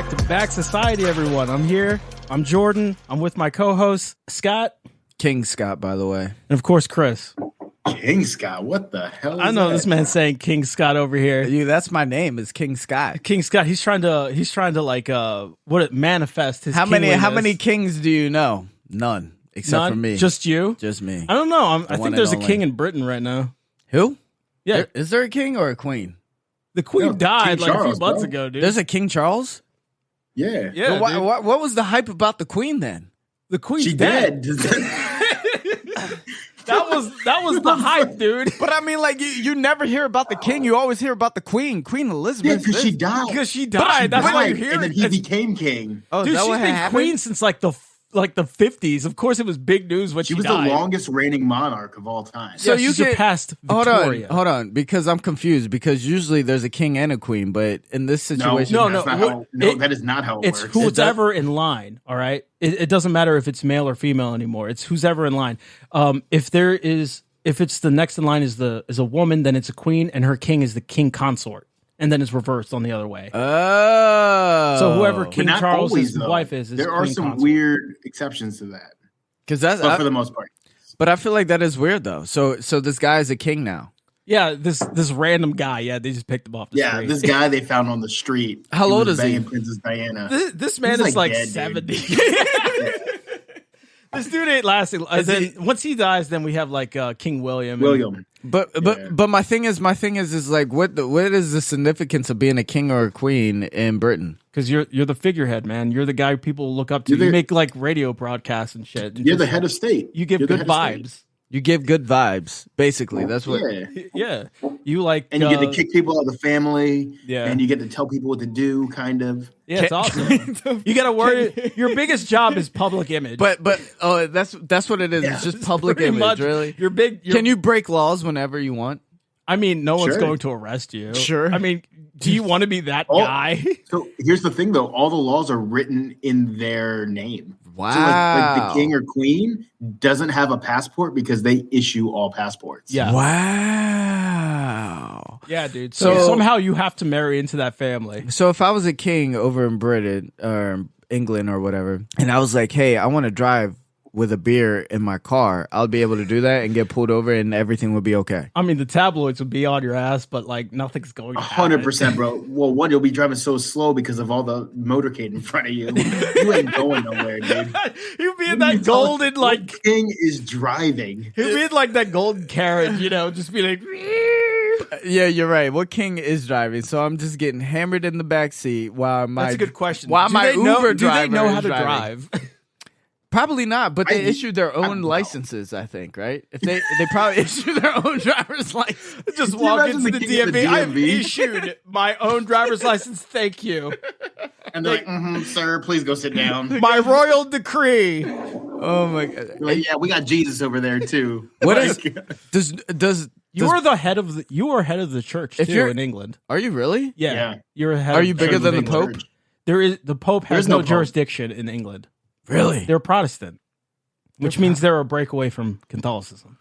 back to Back Society, everyone. I'm here. I'm Jordan. I'm with my co-host, Scott. King Scott, by the way. And, of course, Chris. King Scott? What the hell is I know that? this man's saying King Scott over here. That's my name. Is King Scott. King Scott, he's trying to like, manifest his How kingliness. many kings do you know? None. Except None? for me. Just you? Just me. I don't know. I one think there's a and king only. in Britain right now. Who? Yeah. Is there a king or a queen? The queen No, died King like a few Charles, months bro. ago, dude. There's a King Charles? Yeah. yeah, But dude. what was the hype about the queen then? The queen's She dead. dead. That was the hype, dude. But I mean, like, you never hear about the king. You always hear about the queen. Queen Yeah, Elizabeth. because she died. Because she died. That's why you hear and then it. he It's- became king. Oh, Dude, is that she's what been happened? queen since like the 50s. Of course, it was big news when She she was died. the longest reigning monarch of all time. So Yeah, you she can- surpassed Hold Victoria. on, because I'm confused. Because usually there's a king and a queen, but in this situation, No, that's no, not what- how, no, it- that is not how it It's works. who's ever in line. All right, it doesn't matter if it's male or female anymore. It's who's ever in line. If it's the next in line is a woman, then it's a queen, and her king is the king consort, and then it's reversed on the other way. Oh, So whoever But King not Charles' always, though. wife is There are queen some consort. weird exceptions to that, because that's but for the most part, but I feel like that is weird though. So this guy is a king now. Yeah, this random guy. Yeah, they just picked him off the yeah. street. This guy they found on the street. How he old was is he? banging Princess Diana. This man He's is like dead, 70. dude. This dude ain't lasting. Once he dies, then we have like King William. William. But my thing is like what is the significance of being a king or a queen in Britain? Because you're the figurehead, man. You're the guy people look up to. You're the- You make like radio broadcasts and shit. You're the head of state. You give You're the good head of state. vibes. You give good vibes, basically. That's what. Yeah. Yeah, you like, And you get to kick people out of the family. Yeah. And you get to tell people what to do, kind of. Yeah, it's awesome. You got to worry. Your biggest job is public image. But oh, that's what it is. Yeah. It's just public Pretty image, much. really. You're big. Can you break laws whenever you want? I mean, no one's Sure. going to arrest you. Sure. I mean, do you want to be that Oh. guy? So here's the thing, though. All the laws are written in their name. Wow. So like the king or queen doesn't have a passport because they issue all passports. Yeah. Wow. Yeah, dude. So, So- somehow you have to marry into that family. So if I was a king over in Britain or England or whatever, and I was like, hey, I want to drive with a beer in my car, I'll be able to do that and get pulled over and everything would be okay. I mean, the tabloids would be on your ass, but like nothing's going to happen. 100%, bro. Well, one, you'll be driving so slow because of all the motorcade in front of you. You ain't going nowhere, dude. You'd be in What are you that golden, talking- like, what king is driving. he'd be in like that golden carriage, just be like, Yeah, you're right. What king is driving? So I'm just getting hammered in the back seat while my that's a good question. While Do my they know- Uber do they driver know how is to driving. drive? Probably not, but they I- issued their I own don't know. licenses, I think, right? If they probably issue their own driver's license. Just Can you walk imagine into the the king of the DMV. I've DMV? issued my own driver's license. Thank you. And they're like, sir, please go sit down. My royal decree. Oh my god! They're like, yeah, we got Jesus over there, too. What Like, is does You are the head of the church If too you're- in England. Are you really? Yeah, Yeah. you're a head. Are of you the bigger Church than of the England. Pope? The Pope has There's no no Pope. jurisdiction in England. Really? They're Protestant, which means they're a breakaway from Catholicism.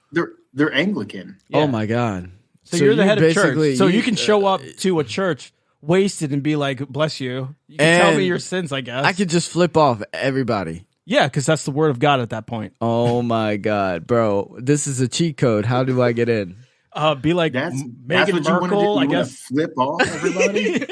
They're Anglican. Oh Yeah. my god! So you're the you head of basically- church. So you can show up to a church wasted and be like, "Bless you." You can tell me And your sins, I guess. I could just flip off everybody. Yeah, because that's the word of God at that point. Oh my god, bro! This is a cheat code. How do I get in? Be like That's Meghan what you want to do. Merkel, I You wanna guess. flip off everybody.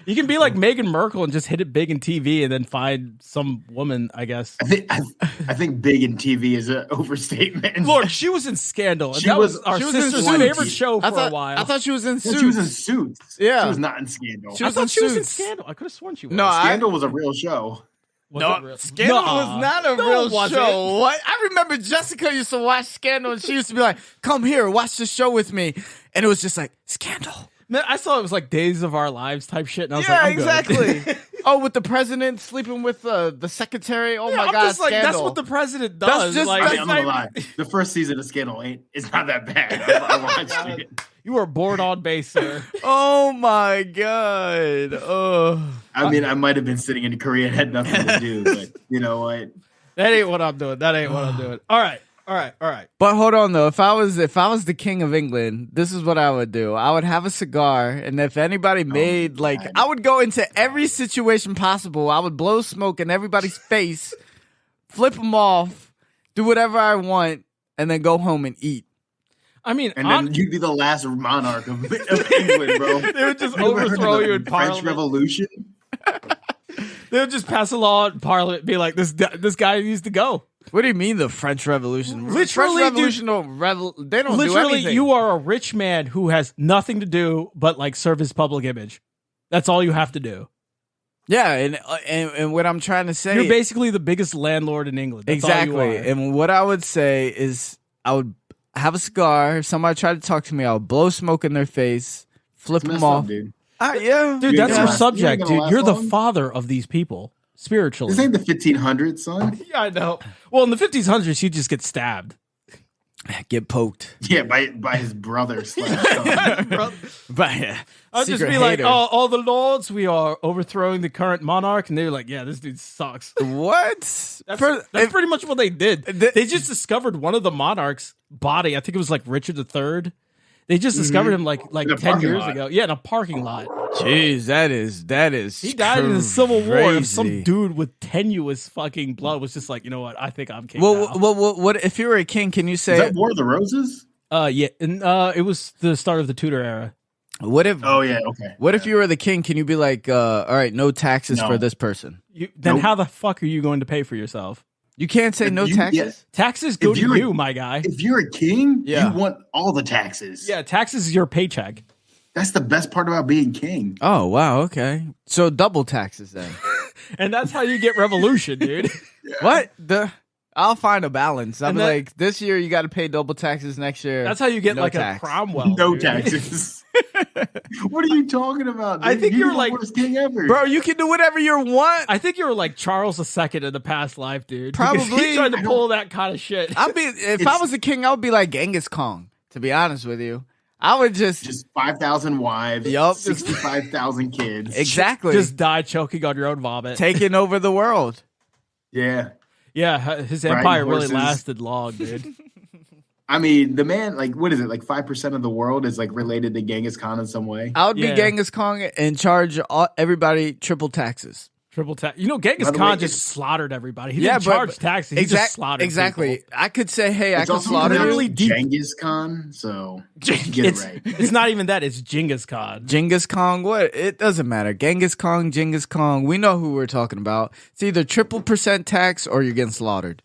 You can be like Meghan Merkel and just hit it big in TV and then find some woman, I guess. I think big in TV is an overstatement. Look, she was in Scandal. And She that was, was- our she was in sister's Suits. favorite show for I thought a while. I thought she was in Yeah, Suits. she was in Suits. Yeah. She was not in Scandal. She I was thought in she was in Suits. Scandal. I could have sworn she was. No, Scandal was a real show. Was No, it real? Scandal Nuh-uh. was not a No, real it wasn't. show. What? I remember Jessica used to watch Scandal, and she used to be like, "Come here, watch the show with me," and it was just like Scandal. Man, I saw it was like Days of Our Lives type shit, and I was Yeah, like, I'm good. exactly. Oh, with the president sleeping with the secretary. Oh Yeah, my I'm god, just like, Scandal. that's what the president does. just- like, I mean, it's I'm not not- gonna lie. The first season of Scandal is not that bad. I watched it. you were bored on base, sir. Oh my god. Oh. I mean, I might have been sitting in Korea and had nothing to do, but you know what? That ain't what I'm doing. That ain't what I'm doing. All right. All right. But hold on though, if I was the king of England, this is what I would do. I would have a cigar, and if anybody made I would go into every situation possible. I would blow smoke in everybody's face, flip them off, do whatever I want, and then go home and eat. I mean, and then you'd be the last monarch of England, bro. They would just overthrow you in French Parliament. Revolution. They would just pass a law in Parliament, be like, this guy needs to go. What do you mean the French Revolution? Literally, French Revolution they don't do anything. You are a rich man who has nothing to do but like serve his public image. That's all you have to do. Yeah, and what I'm trying to say, you're basically the biggest landlord in England. That's exactly. all you are. And what I would say is, I would have a cigar. If somebody tried to talk to me, I would blow smoke in their face, flip them off. Dude. Yeah, Dude, that's your gonna subject, dude. last You're the long? father of these people spiritually. This ain't the 1500s, son. Yeah, I know. Well, in the 1500s, you just get stabbed. get poked. Yeah, by his brother. By I'll just be like, all the lords, we are overthrowing the current monarch. And they're like, yeah, this dude sucks. what? That's pretty much what they did. They just discovered one of the monarch's body. I think it was like Richard III. They just discovered him like In a 10 years parking ago. Yeah, in a parking lot. Jeez, that is. He died in the Civil War. And crazy. some dude with tenuous fucking blood was just like, you know what? I think I'm king now. What if you were a king? Can you Is say that War of the Roses? Yeah, and it was the start of the Tudor era. what if? Oh yeah, okay. What if you were the king? Can you be like, all right, no taxes No. for this person? Then Nope. how the fuck are you going to pay for yourself? You can't say If no you- taxes. yeah. Taxes go If to you're- you, my guy. If you're a king, Yeah. you want all the taxes. Yeah, taxes is your paycheck. That's the best part about being king. Oh wow, okay. So double taxes then. And that's how you get revolution, dude. What I'll find a balance. I'm And that- like, this year you got to pay double taxes. Next year, That's how you get no like tax. a Cromwell. No dude. taxes. What are you talking about? Dude? I think you're the like- worst king ever, Bro, you can do whatever you want. I think you were like Charles II in the past life, dude. Probably. Because he tried to I pull that kind of shit. If I It's- was a king, I would be like Genghis Khan. To be honest with you, I would just 5,000 wives, Yup. 65,000 kids. exactly Just die choking on your own vomit. taking over the world. Yeah. Yeah, his Riding empire really horses. lasted long, dude. I mean, the man, like, what is it? Like 5% of the world is like related to Genghis Khan in some way. I would Yeah. be Genghis Khan and charge everybody triple taxes. Triple tax. You know, Genghis By the Khan way, just it's- slaughtered everybody. He Yeah, didn't but- charge taxes. He just slaughtered exactly. people. I could say, hey, I It's can also slaughter literally you. deep- Genghis Khan, so get it It's, right. it's not even that. It's Genghis Khan. Genghis Khan, what? It doesn't matter. Genghis Khan, we know who we're talking about. It's either triple percent tax or you're getting slaughtered.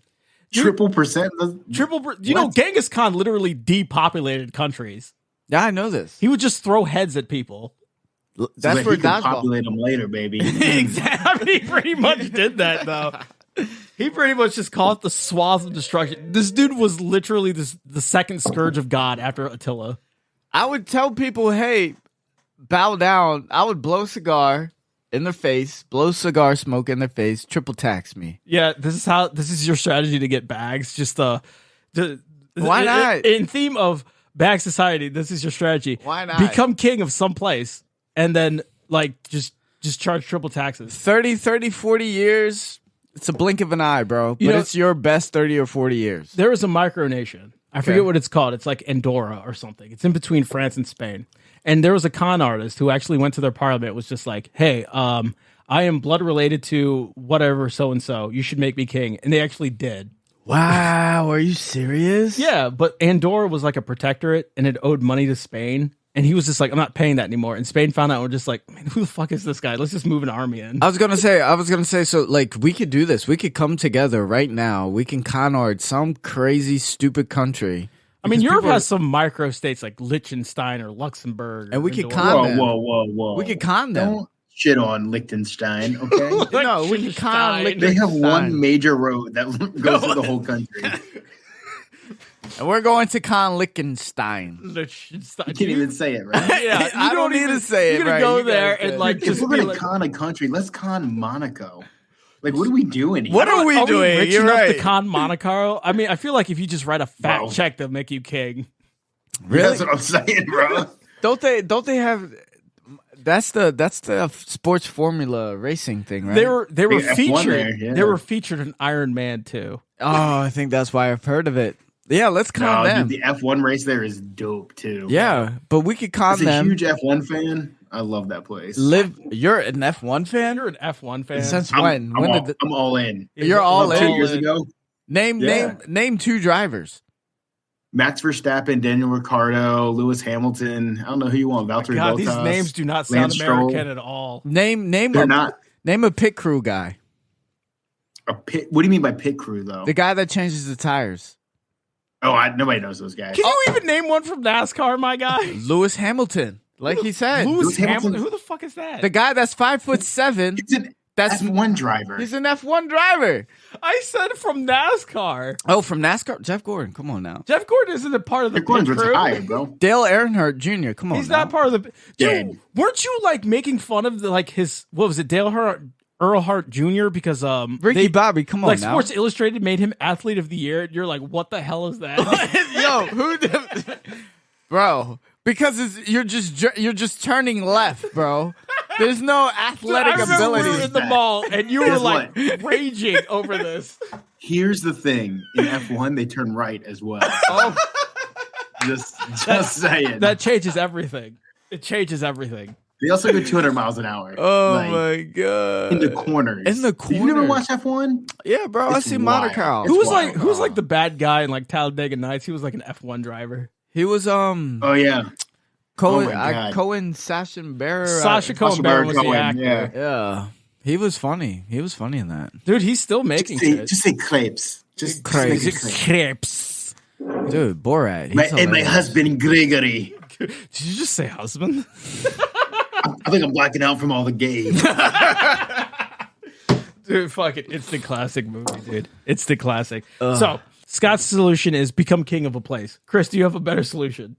Triple percent. You know, Genghis Khan literally depopulated countries. Yeah, I know this. He would just throw heads at people. That's he where can dodgeball. populate them later, baby. Exactly. He pretty much did that, though. He pretty much just called it the swath of destruction. This dude was literally the second scourge of God after Attila. I would tell people, hey, bow down. I would blow cigar in their face, blow cigar smoke in their face, triple tax me. Yeah, this is your strategy to get bags. Just Why not? In theme of bag society, this is your strategy. Why not? Become king of some place and then like just charge triple taxes. 30, 40 years, it's a blink of an eye, bro. But You know- it's your best 30 or 40 years. There is a micronation. I Okay. forget what it's called. It's like Andorra or something. It's in between France and Spain. And there was a con artist who actually went to their parliament, was just like, hey, I am blood related to whatever so-and-so. You should make me king. And they actually did. Wow, are you serious? Yeah, but Andorra was like a protectorate and it owed money to Spain. And he was just like, I'm not paying that anymore. And Spain found out and we're just like, man, who the fuck is this guy? Let's just move an army in. I was gonna say, so like we could do this. We could come together right now. We can con art some crazy, stupid country. I mean, Because Europe people has some micro states like Liechtenstein or Luxembourg. And we could Andorra. con Whoa, them. whoa. We could con them. Don't shit on Liechtenstein, okay? No, we can con Liechtenstein. They have Liechtenstein. one major road that goes through the whole country. And we're going to con Liechtenstein. Liechtenstein. You can't even say it, right? Yeah, I don't need to say it, You're gonna right? go You there guys do and it. like If just we're be gonna like, con a country, let's con Monaco. Like, what are we doing here? What are we are doing? we rich You're enough right. to con Monaco? I mean, I feel like if you just write a fat Bro. check, they'll make you king. Really? That's what I'm saying, bro. Don't they have? That's the sports formula racing thing, right? They were Big F1 featured. there, yeah. They were featured in Iron Man too. Oh, I think that's why I've heard of it. Yeah, let's calm No, them. dude, the F1 race there is dope too. Yeah, but we could calm As a them. huge F1 fan, I love that place. You're an F1 fan? You're an F1 fan. Since I'm, when? I'm When all, did the, I'm all in. you're all About 2 in? years ago, Yeah. Name 2 drivers. Max Verstappen, Daniel Ricciardo, Lewis Hamilton. I don't know who you want. Valtteri God, Bottas. these names do not sound Lance Stroll. American at all. Name They're not a pit crew guy. a pit. What do you mean by pit crew though? The guy that changes the tires. Nobody knows those guys. Can you even name one from NASCAR, my guy? Lewis Hamilton, like he said. Lewis Hamilton. Hamilton. Who the fuck is that? The guy that's 5'7". He's an That's F1 driver. he's an F1 driver. I said from NASCAR. Oh, from NASCAR, Jeff Gordon. Come on now. Jeff Gordon isn't a part of the Your Gordon's pit crew. retired, bro. Dale Earnhardt Jr. Come on. He's now. not part of the. Dead. Dude, weren't you like making fun of his what was it, Dale Earnhardt Jr. because Ricky Bobby. Come on like now. Sports Illustrated made him Athlete of the Year. And you're like, what the hell is that? Yo, who the bro? Because you're just turning left, bro. There's no athletic I remember ability. we were in the mall and you were Guess like what? raging over this. Here's the thing: in F1, they turn right as well. Oh, Just saying. That changes everything. It changes everything. They also go 200 miles an hour. oh like, my god! in the corners. In the You never corner. watch F1? Yeah, bro. I It's see wild. Monaco. It's wild. Who was like the bad guy in like Talladega Nights? He was like an F1 driver. He was Oh yeah, Cohen oh my God. Cohen Sasha-Baron. Sasha Cohen Baron was the Cohen, actor. yeah. Yeah, he was funny. He was funny in that. Dude, he's still making shit. Just say crepes. Just Crepes. make it crepes. Crepes. Dude, Borat. My, he's and my hilarious. husband Gregory. Did you just say husband? I think I'm blacking out from all the gays. Dude, fuck it. It's the classic movie, dude. It's the classic. So, Scott's solution is become king of a place. Chris, do you have a better solution?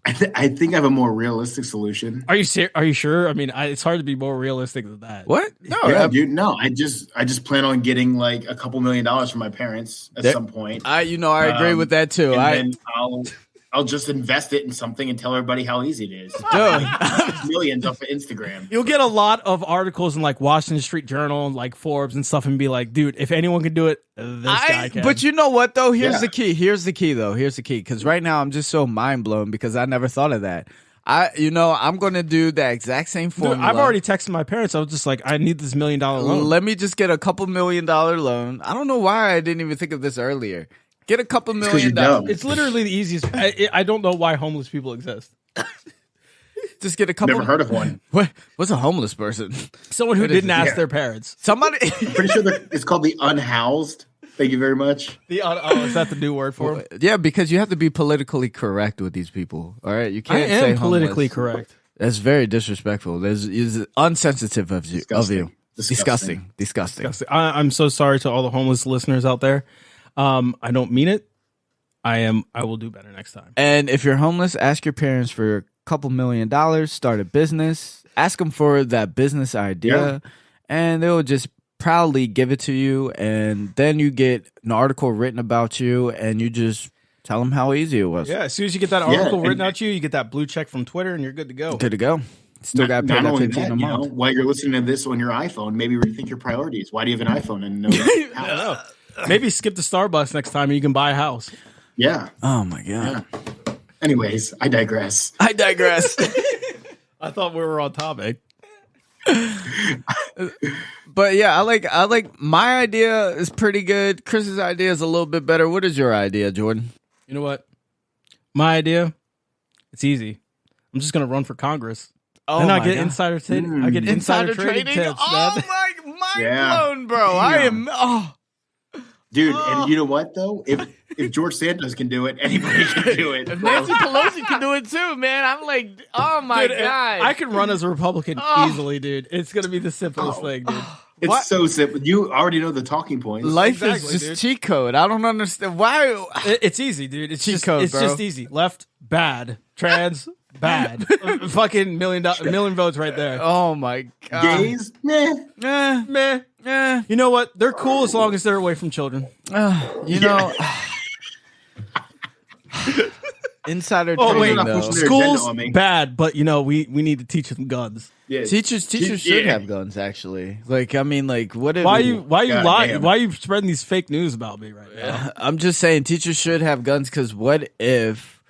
I think I have a more realistic solution. Are you Are you sure? I mean, it's hard to be more realistic than that. What? No, Yeah, dude. No, I just plan on getting like a couple $1 million from my parents at some point. I agree with that too. And then I'll just invest it in something and tell everybody how easy it is. Dude. Millions off of Instagram. You'll get a lot of articles in like Washington Street Journal and like Forbes and stuff and be like, dude, if anyone can do it, this guy can. But you know what though? Here's Yeah. the key. Here's the key though. Here's the key. Because right now I'm just so mind blown because I never thought of that. I'm gonna do the exact same Dude, formula. I've already texted my parents. I was just like, I need this $1 million loan. Let me just get a couple $1 million loan. I don't know why I didn't even think of this earlier. Get a couple $1 million. you're dumb. It's literally the easiest. I don't know why homeless people exist. Just get a couple. Never heard of one. What's a homeless person? Someone who What is didn't it? ask Yeah. their parents. Somebody. Pretty sure it's called the unhoused. Thank you very much. Is that the new word for it? Yeah, because you have to be politically correct with these people. All right, you I can't say am politically homeless. correct. That's very disrespectful. Is unsensitive of you. Disgusting. Disgusting. I'm so sorry to all the homeless listeners out there. I don't mean it. I will do better next time. And if you're homeless, ask your parents for a couple $1 million. Start a business. Ask them for that business idea, and they will just proudly give it to you. And then you get an article written about you, and you just tell them how easy it was. Yeah, as soon as you get that article and- written out to you, you get that blue check from Twitter, and you're good to go. Good to go. Still got to pay Not that only 15 that, a month. while you're listening to this on your iPhone, maybe rethink your priorities. Why do you have an iPhone and no house? Maybe skip the Starbucks next time, and you can buy a house. Yeah. Oh my god. Anyways, I digress. I digress. I thought we were on topic. But yeah, I like my idea is pretty good. Chris's idea is a little bit better. What is your idea, Jordan? You know what? My idea. It's easy. I'm just gonna run for Congress. Oh Then I my get God. insider I get insider trading tips, Oh man. my, mind Yeah. blown, bro. I am. Oh, Dude, and you know what though? If George Santos can do it, anybody can do it. if Nancy Pelosi can do it too, man. I'm like, oh my Dude, god. I can run as a Republican Oh. easily, dude. It's gonna be the simplest thing, dude. It's What? so simple. You already know the talking points. Life Exactly, is just dude. cheat code. I don't understand why. It's easy, dude. It's Cheat just code, it's bro. just easy. Left, bad. Trans, bad. Fucking million votes right there. Oh my god. Gays? Meh. Eh, Meh. eh, You know what? They're cool as long as they're away from children. you know. Insider Oh trading wait, They're not though. pushing their agenda schools on me. bad, but we need to teach them guns. Yeah. Teachers should Yeah. have guns. Actually, like I mean, like what? If, Why you God lying? damn. Why are you spreading these fake news about me right now? I'm just saying, teachers should have guns because what if?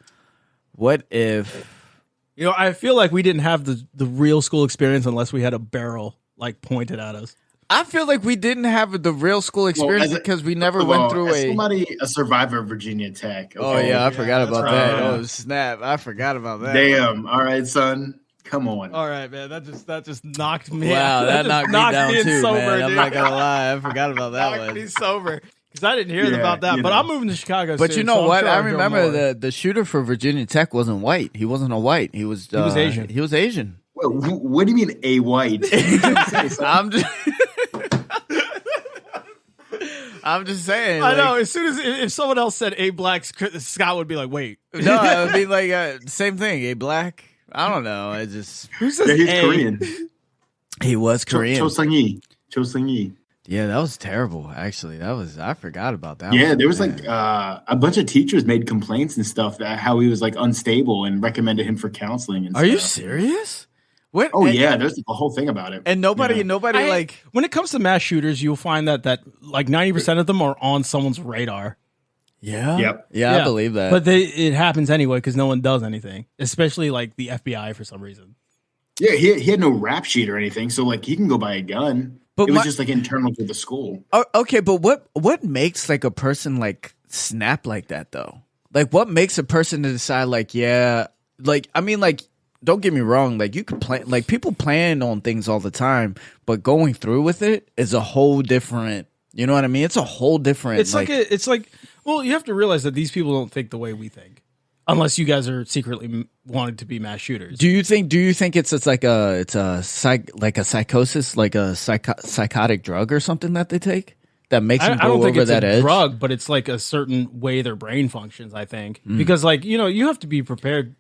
You know, I feel like we didn't have the real school experience unless we had a barrel like pointed at us. I feel like we didn't have the real school experience because we never went through a survivor of Virginia Tech. Oh okay? yeah, I forgot that's about right. that. Oh snap, I forgot about that. Damn. All right, son. Come on. All right, man. That just knocked me. Wow, out. that just knocked me down in too, sober, man. I'm dude. not gonna lie, I forgot about that knocked me one. sober because I didn't hear Yeah, about that. you But know. I'm moving to Chicago. But soon, you know so I'm what? sure I I'll hear remember more. the shooter for Virginia Tech wasn't white. He wasn't a white. He was Asian. He was Asian. Wait, what do you mean a white? I'm just. I'm just saying. I like- know. As soon as if someone else said a black, Scott would be like, "Wait, No, it would be like same thing. A black. I don't know. It just who says Yeah, he's A?" Korean. he was Korean. Cho Sung-yi. Cho Sung-yi. Yeah, that was terrible. Actually, I forgot about that. Yeah, one. there was Man. like a bunch of teachers made complaints and stuff that how he was like unstable and recommended him for counseling. And Are you stuff. serious? What? Oh and, yeah, there's a whole thing about it. And nobody, Yeah. nobody I- like. when it comes to mass shooters, you'll find that like 90% of them are on someone's radar. Yeah. Yep. Yeah, I believe that. But it happens anyway because no one does anything, especially like the FBI for some reason. Yeah, he had no rap sheet or anything, so like he can go buy a gun. But it was my- just like internal to the school. Okay, but what makes like a person like snap like that though? Like what makes a person to decide like yeah, like I mean like don't get me wrong, like you can plan like people plan on things all the time, but going through with it is a whole different, you know what I mean? It's a whole different It's like well, you have to realize that these people don't think the way we think, unless you guys are secretly wanting to be mass shooters. Do you think it's like a psychosis, like a psychotic drug or something that they take that makes them I go don't think over it's that a edge? drug, but it's like a certain way their brain functions. I think Mm. because like you have to be prepared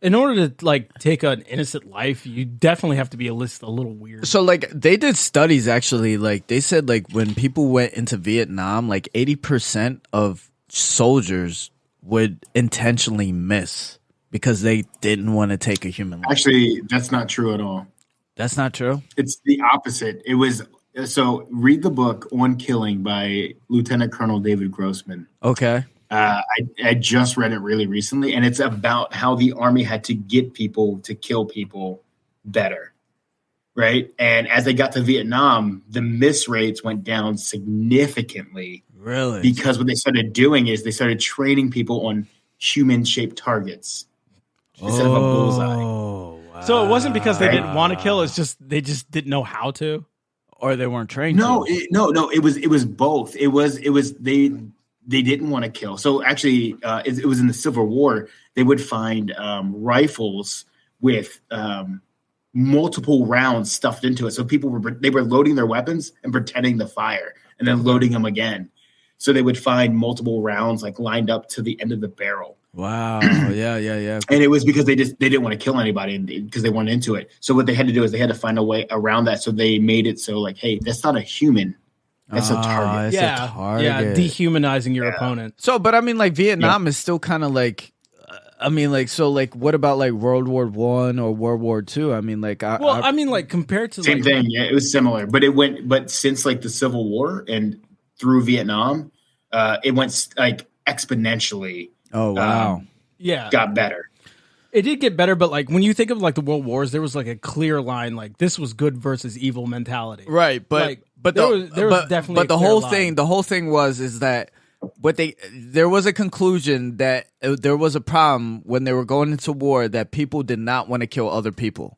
in order to like take an innocent life. You definitely have to be a little weird. So like they did studies actually, like they said like when people went into Vietnam, like 80% of soldiers would intentionally miss because they didn't want to take a human life. Actually, that's not true at all. That's not true. It's the opposite. It was so read the book On Killing by Lieutenant Colonel David Grossman. Okay. I just read it really recently, and it's about how the army had to get people to kill people better, right? And as they got to Vietnam, the miss rates went down significantly Really? because what they started doing is they started training people on human-shaped targets instead of a bullseye. Oh, wow. So it wasn't because they didn't want to kill. It's just they just didn't know how to. or they weren't trained. No, to. no. It was both. It was they didn't want to kill. So actually, it was in the Civil War. They would find rifles with multiple rounds stuffed into it. So people were loading their weapons and pretending to fire, and then loading them again. So they would find multiple rounds like lined up to the end of the barrel. Wow. Yeah. And it was because they didn't want to kill anybody because they weren't into it. So what they had to do is they had to find a way around that. So they made it so like, hey, that's not a human. That's a target. It's a target. Yeah, dehumanizing your opponent. So, but I mean, like Vietnam is still kind of like, I mean, like, so, like, what about like World War I or World War II? I mean, like, I mean, like compared to Same like, thing. Yeah, it was similar, but since like the Civil War and through Vietnam, it went like exponentially. oh wow, yeah, Got better. it did get better. But like when you think of like the World Wars, there was like a clear line, like this was good versus evil mentality. right? But Like, but there was definitely but a the clear whole line. thing, is that there was a conclusion that there was a problem when they were going into war that people did not want to kill other people.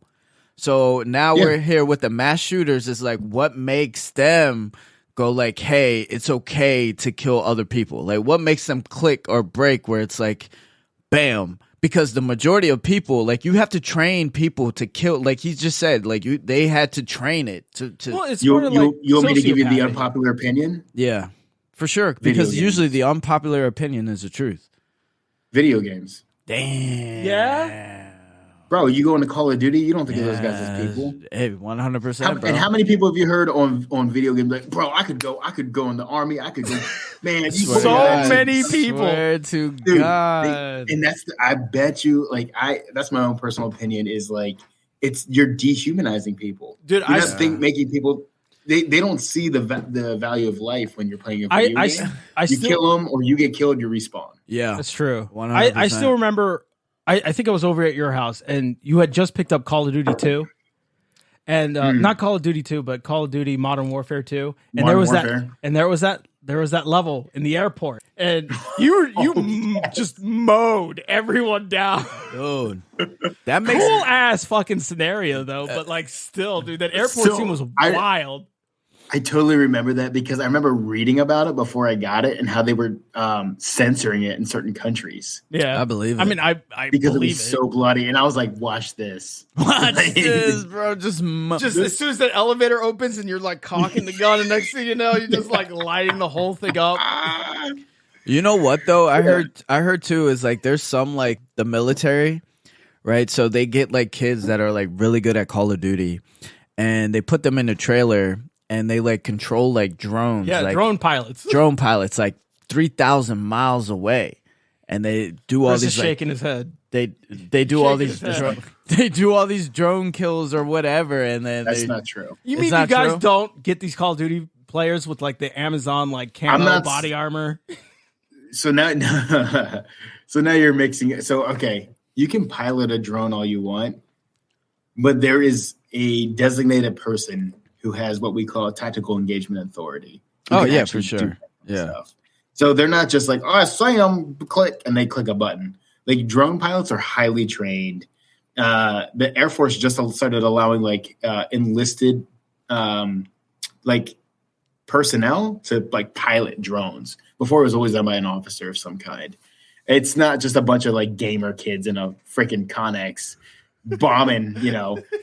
So now we're here with the mass shooters. Is like what makes them go like, hey, it's okay to kill other people. Like what makes them click or break where it's like, bam. Because the majority of people, like you have to train people to kill. Like he just said, like they had to train it to. Well, it's You sort of like want me to give you the sociopathy. unpopular opinion? Yeah, for sure. Because games. usually the unpopular opinion is the truth. Video games. Damn. Yeah? bro, you go into Call of Duty, you don't think of those guys as people. Hey, 100%. And how many people have you heard on video games like, bro, I could go in the army, I could go, man. So many people. Swear to Dude, God. and I bet you, like, that's my own personal opinion, is like, you're dehumanizing people, dude. I think making people. They don't see the value of life when you're playing a video game. You kill them or you get killed, you respawn. Yeah, that's true. 100%. I still remember. I think I was over at your house and you had just picked up Call of Duty 2. And not Call of Duty 2, but Call of Duty Modern Warfare 2. And there was that level in the airport. And you just mowed everyone down. Dude. That makes cool ass fucking scenario though, but like still, dude, that airport scene was wild. I totally remember that because I remember reading about it before I got it and how they were censoring it in certain countries. Yeah, I believe it. I mean, I because believe it was so bloody, and I was like, "Watch this, watch this, bro!" Just as soon as that elevator opens and you're like cocking the gun, and next thing you know, you're just like lighting the whole thing up. You know what though? I heard too is like there's some like the military, right? So they get like kids that are like really good at Call of Duty, and they put them in a trailer. And they like control like drones. Yeah, like, drone pilots. Drone pilots like 3,000 miles away. And they do all Chris these is shaking his head. They do all these they do all these drone kills or whatever and then that's not true. You mean you guys don't get these Call of Duty players with like the Amazon like camo body armor? So now you're mixing it. So okay, you can pilot a drone all you want, but there is a designated person who has what we call a tactical engagement authority. Oh yeah, for sure. Yeah. Stuff. So they're not just like, oh, I saw them, click, and they click a button. Like drone pilots are highly trained. The Air Force just started allowing like enlisted like personnel to like pilot drones. Before it was always done by an officer of some kind. It's not just a bunch of like gamer kids in a freaking Connex bombing,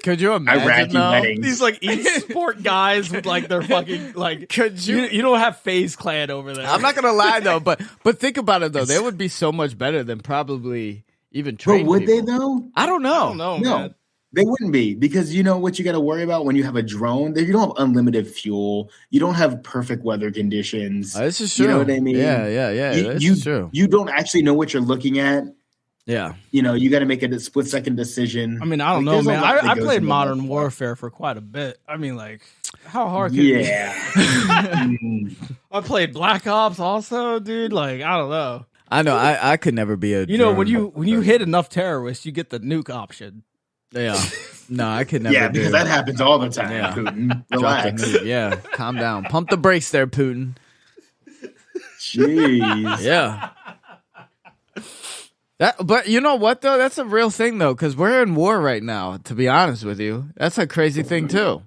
Could you imagine Iraqi weddings. These like e-sport guys with like their fucking like could you don't have FaZe Clan over there. I'm not gonna lie though, but think about it though. They would be so much better than probably even trained. But would people. they though? I don't know. No, man. They wouldn't be, because you know what you got to worry about when you have a drone? You don't have unlimited fuel. You don't have perfect weather conditions. This is true. You know what I mean? Yeah. This is true. You don't actually know what you're looking at. Yeah. You got to make a split-second decision. I mean, I don't know, man. I played Modern Warfare for quite a bit. I mean, like, how hard can it be? I played Black Ops also, dude. Like, I don't know. I know. I could never be a. When you hit enough terrorists, you get the nuke option. Yeah. No, I could never. Yeah, because that happens all the time. Yeah. Putin, relax. Yeah, calm down. Pump the brakes there, Putin. Jeez. Yeah. But you know what though? That's a real thing though, because we're in war right now. To be honest with you, that's a crazy thing too.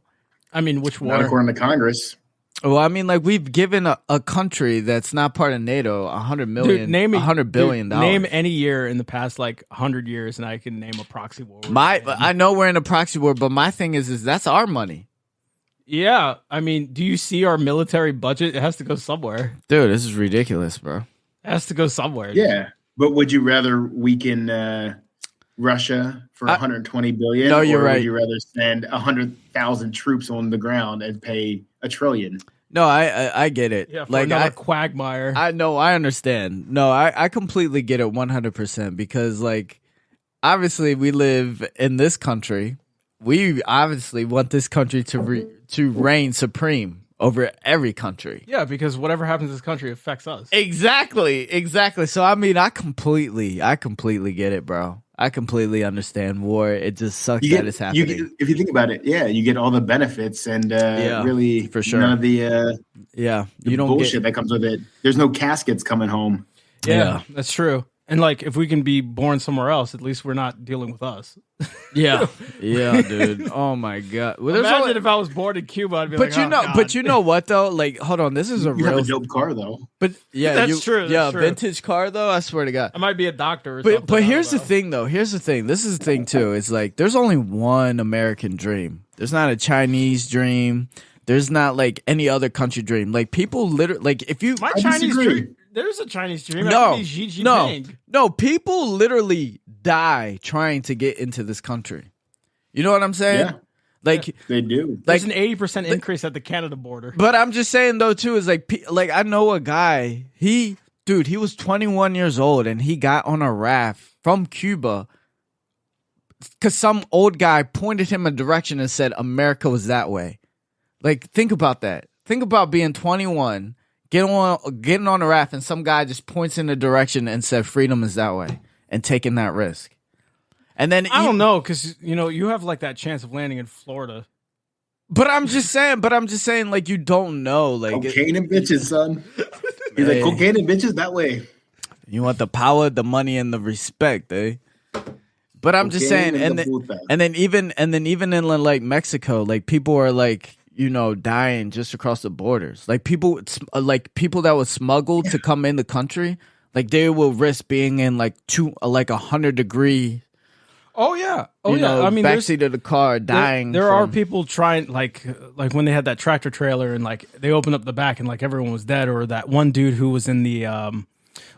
I mean, which war? Not according to Congress. Well, I mean, like we've given a country that's not part of NATO $100 million, $100 billion. Name any year in the past like 100 years, and I can name a proxy war. I know we're in a proxy war, but my thing is that's our money. Yeah, I mean, do you see our military budget? It has to go somewhere. Dude, this is ridiculous, bro. It has to go somewhere. Yeah, but would you rather weaken Russia for 120 billion? No, you're right. Would you rather send 100,000 troops on the ground and pay $1 trillion? No, I get it. Yeah, like another quagmire. I know, I understand. No, I completely get it 100% because, like, obviously we live in this country. We obviously want this country to reign supreme over every country. Yeah, because whatever happens in this country affects us. Exactly. So I mean, I completely get it, bro. I completely understand war. It just sucks that it's happening. If you think about it, you get all the benefits and really for sure. none of the you don't bullshit that comes with it. There's no caskets coming home. Yeah, that's true. And like, if we can be born somewhere else, at least we're not dealing with us. Yeah, dude. Oh my god. Well, imagine if I was born in Cuba, I'd be but you know what though? Like, hold on, this is you have a dope car though. But yeah, that's true. That's true. Vintage car though. I swear to God, I might be a doctor. Or something. But here's the thing though. This is the thing too. It's like there's only one American dream. There's not a Chinese dream. There's not like any other country dream. Like people literally like if you Chinese dream. There's a Chinese dream. No. People literally die trying to get into this country. You know what I'm saying? Yeah. Like They do. There's an 80% increase at the Canada border. But I'm just saying though too is like I know a guy. He was 21 years old and he got on a raft from Cuba because some old guy pointed him a direction and said America was that way. Like think about that. Think about being 21, getting on a raft and some guy just points in a direction and said freedom is that way and taking that risk. And then I don't know, because you have like that chance of landing in Florida. But I'm just saying, like you don't know, like cocaine and bitches, son. He's like cocaine and bitches that way. You want the power, the money, and the respect, eh? But I'm just saying, and then even in like Mexico, like people are like dying just across the borders. Like people that was smuggled to come in the country, like they will risk being in like 100-degree. Oh yeah, I mean, backseat of the car, dying. There are people trying like when they had that tractor trailer and like they opened up the back and like everyone was dead, or that one dude who was in the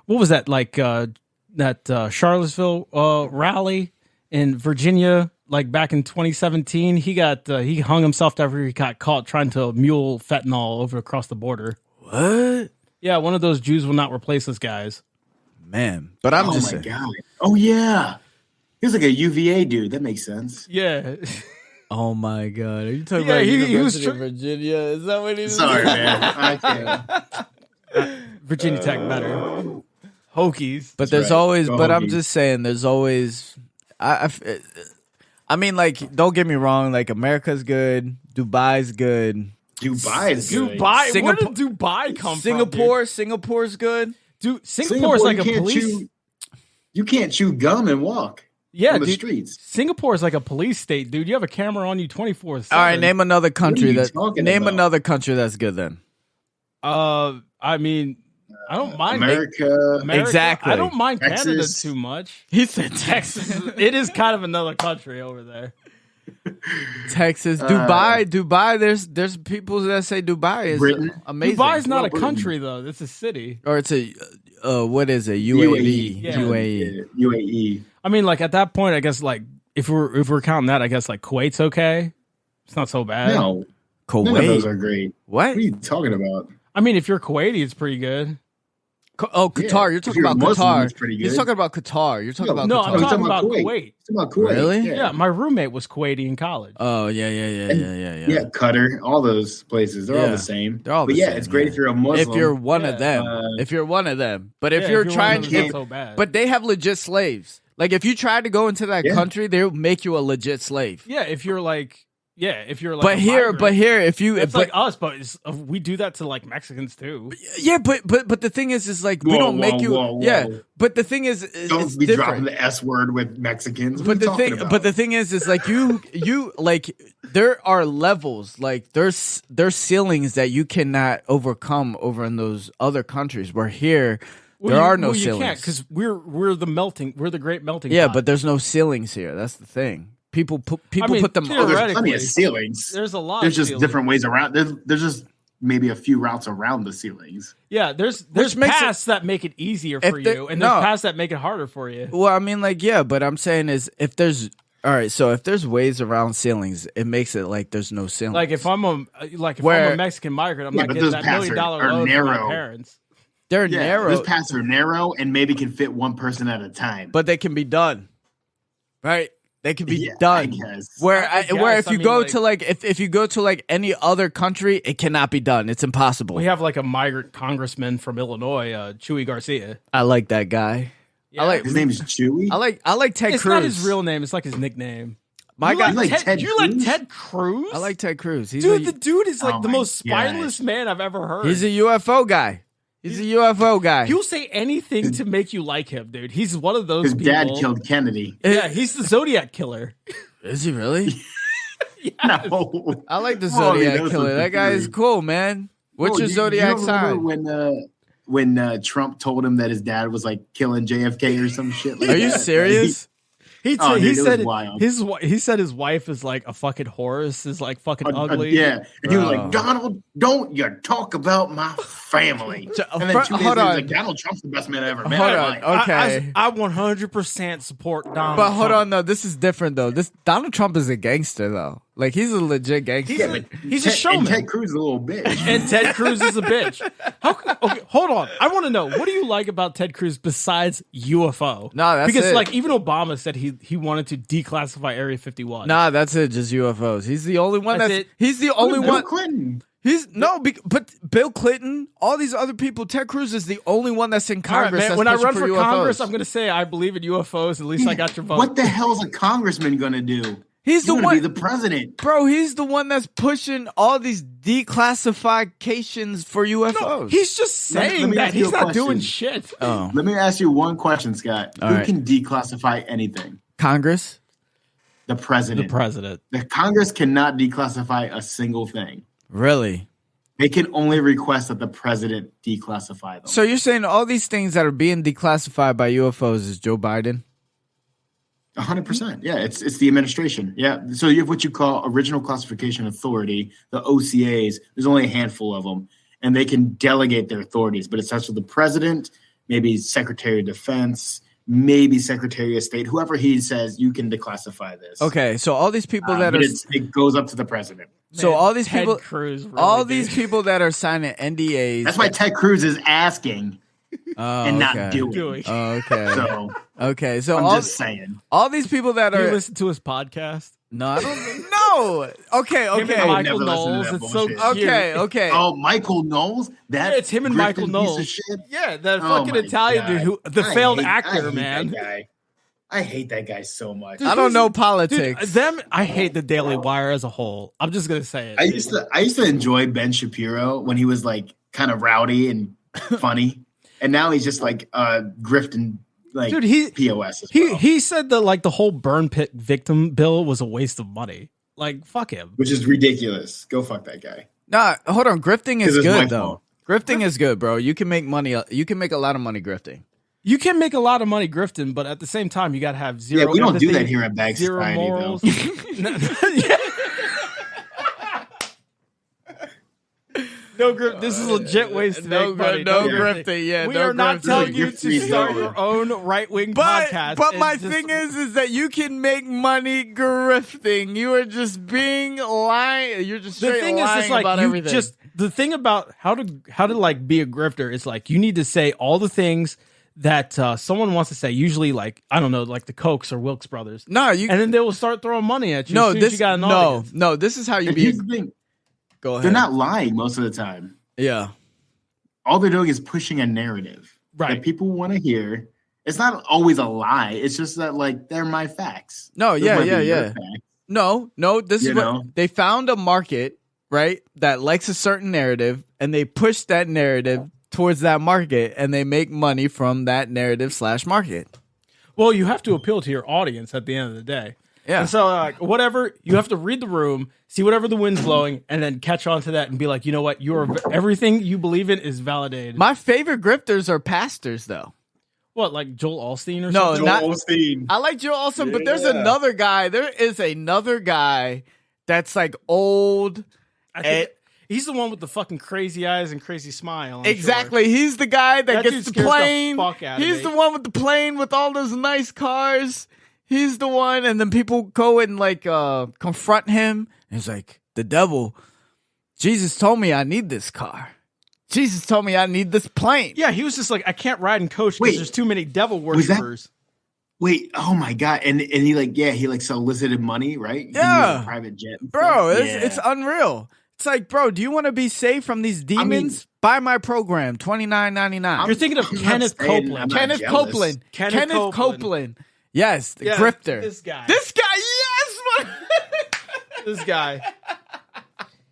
what was that like that Charlottesville rally in Virginia like back in 2017. He hung himself after he got caught trying to mule fentanyl over across the border. What? Yeah, one of those Jews will not replace us guys. Man, but I'm just saying. saying. God. Oh yeah. He was like a UVA dude. That makes sense. Yeah. Oh my God! Are you talking about University of Virginia? Is that what he's? Sorry, man. I can't. Virginia Tech better. Hokies. But there's always. But I'm just saying, there's always. I mean, like, don't get me wrong. Like, America's good. Dubai's good. Dubai is good. Dubai. Where did Dubai come from? Dude? Singapore's good. Dude, Singapore's like a police. You can't chew gum and walk. Yeah, on the dude, streets. Singapore is like a police state, dude. You have a camera on you 24/7. All right, name another country about? Another country that's good then. I mean, I don't mind America. Exactly. I don't mind Texas. Canada too much. He said Texas. It is kind of another country over there. Texas, Dubai. There's people that say Dubai is amazing. Dubai's not a country though. It's a city. Or it's a what is it? UAE. Yeah. UAE. I mean, like at that point, I guess like if we're counting that, I guess like Kuwait's okay. It's not so bad. No, Kuwait. None of those are great. What are you talking about? I mean, if you're Kuwaiti, it's pretty good. Qatar. Yeah. You're talking about Muslim, Qatar. You're talking about Qatar. You're talking about no, Qatar. I'm talking about Kuwait. About Kuwait. Really? Yeah, my roommate was Kuwaiti in college. Oh yeah. Yeah, Qatar. All those places, they're all the same. They're all but the same. It's great if you're a Muslim. If you're one of them. If you're one of them. But if you're trying to, to, so bad. But they have legit slaves. Like if you try to go into that country, they'll make you a legit slave. Yeah, if you're like. But here, if you, it's like us, but we do that to like Mexicans too. Yeah, but the thing is like we don't make you. Whoa. Yeah, but the thing is, don't it's be different. dropping the S word with Mexicans. But the thing is like you like there are levels, like there's ceilings that you cannot overcome over in those other countries. Where here. There are no ceilings. You can't because we're the great melting. Yeah, pot. But there's no ceilings here. That's the thing. People put them. Oh, there's plenty of ceilings. There's a lot. There's just different ways around. There's just maybe a few routes around the ceilings. Yeah, there's paths that make it easier for you, and there's paths that make it harder for you. Well, I mean, like but I'm saying is if there's so if there's ways around ceilings, it makes it like there's no ceiling. Like if I'm a Mexican migrant, I'm not getting that $1 million loan from my parents. They're narrow. Those paths are narrow and maybe can fit one person at a time. But they can be done. Right? They can be done. Where if you go to like if you go to like any other country, it cannot be done. It's impossible. We have like a migrant congressman from Illinois, Chuy Garcia. I like that guy. Yeah. His name is Chewy. I like Ted Cruz. It's not his real name. It's like his nickname. My guy, like Ted you like Ted Cruz? I like Ted Cruz. The dude is like the most spineless man I've ever heard. He's a UFO guy. He's a UFO guy. He'll say anything to make you like him, dude. He's one of those His people. dad killed Kennedy. Yeah, he's the Zodiac killer. Is he really? Yes. No. I like the Zodiac killer. That guy is cool, man. What's your Zodiac sign? When Trump told him that his dad was like killing JFK or some shit like that? Are you serious? He Oh, dude, he it was said wild. he said his wife is like a fucking Horus, is like fucking ugly. Yeah, and he was Bro. like, Donald, don't you talk about my family. And then 2 days Hold later, on. he's like, Donald Trump's the best man I ever met. Hold in my on. life. Okay. I 100% support Donald. But hold Trump. on, though. This is different, though. This Donald Trump is a gangster, though. Like he's a legit gangster. He's a And showman. Ted Cruz is a little bitch. And Ted Cruz is a bitch. Okay, hold on. I want to know, what do you like about Ted Cruz besides UFO? No, that's because it. like even Obama said he wanted to declassify Area 51. Nah, that's it. Just UFOs. He's the only one That's that's. it. He's the only Bill one. Clinton. But Bill Clinton, all these other people. Ted Cruz is the only one that's in All right, Congress. man, that's when I pushing run for UFOs. Congress, I'm going to say I believe in UFOs. At least I got your vote. What the hell's a congressman gonna do? He's the He's gonna one. be the president. Bro, he's the one that's pushing all these declassifications for UFOs. No, he's just Let me saying that ask you he's a not doing question. shit. oh, Let me ask you one question, Scott. All Who right. can declassify anything? Congress. The president. The president. The Congress cannot declassify a single thing. Really? They can only request that the president declassify them. So you're saying all these things that are being declassified by UFOs is Joe Biden? 100%. Yeah, it's the administration. Yeah. So you have what you call original classification authority, the OCAs. There's only a handful of them, and they can delegate their authorities, but it starts with the president, maybe Secretary of Defense, maybe Secretary of State, whoever he says you can declassify this. Okay, so all these people that But are it goes up to the president. so Man, all these Ted people Cruz really all did. these people that are signing NDAs. That's why Ted Cruz is asking and not doing. doing. Oh, okay. So Okay, so I'm all, just saying. all these people that Do you are listen to his podcast? no, I don't no. Okay, Him and okay, would Michael never listen to Knowles. that It's so bullshit. cute. okay, okay. Oh, Michael Knowles? That Yeah, it's him and grifting Michael piece Knowles. of shit? Yeah, that Oh fucking my Italian God. dude who the I failed hate- I actor, hate man. that guy. I hate that guy so much. I don't know Dude, politics. I hate the Daily Wire as a whole. I'm just gonna say it. I used to enjoy Ben Shapiro when he was like kind of rowdy and funny, and now he's just like grifting like Dude, he POS as well, he said that like the whole burn pit victim bill was a waste of money. Like fuck him. which is ridiculous. Go fuck that guy. Nah, hold on. Grifting is 'Cause it's my good though. fault. Grifting is good, bro. You can make money. You can make a lot of money grifting. You can make a lot of money grifting, but at the same time, you gotta have zero. Yeah, we don't do empathy, that here at Bag Zero Society, morals. though. Yeah. No grip. This is legit ways to No make money. gri- no Don't grifting, yeah, we no are not grifting. telling you You're free to start zone. your own right wing But podcast. my It's just- thing is that you can make money grifting. You are just being lying. You're just the straight thing is lying just like about you everything. just the thing about how to like be a grifter is like you need to say all the things that someone wants to say. Usually, like I don't know, like the Kochs or Wilkes brothers, no, you and then they will start throwing money at you. no as soon as this you got an no audience. no. This is how you And be. here's the thing: Go ahead. they're not lying most of the time. Yeah. All they're doing is pushing a narrative Right. that people want to hear. It's not always a lie. It's just that like they're my facts. No. Those Yeah. might be Yeah. your Yeah. facts. No. This You is what know? they found a market, right? That likes a certain narrative, and they push that narrative towards that market, and they make money from that narrative / market. Well, you have to appeal to your audience at the end of the day. Yeah. And so, whatever, you have to read the room, see whatever the wind's blowing, and then catch on to that and be like, you know what, everything you believe in is validated. My favorite grifters are pastors, though. What, like Joel Osteen or No, something? not- Osteen. I like Joe Olsen, but there's Yeah. another guy. There is another guy that's like old. I think he's the one with the fucking crazy eyes and crazy smile. I'm sure. Exactly. He's the guy that That gets dude the scares the plane. fuck out of He's me. the one with the plane with all those nice cars. He's the one, and then people go and like confront him. And he's like, the devil. Jesus told me I need this car. Jesus told me I need this plane. Yeah, he was just like, I can't ride in coach Wait, because there's too many devil was that- worshippers. Wait, oh my god! And he like solicited money, right? He Yeah. used a private jet, and Bro, stuff. it's unreal. It's like, bro, do you want to be saved from these demons? Buy my program, $29.99. You're thinking of I'm not Kenneth saying I'm Copeland. not Kenneth jealous. Copeland. Kenneth Kenneth Copeland. Copeland. Yes, the Yeah, grifter. This guy. This guy, yes. man. This guy.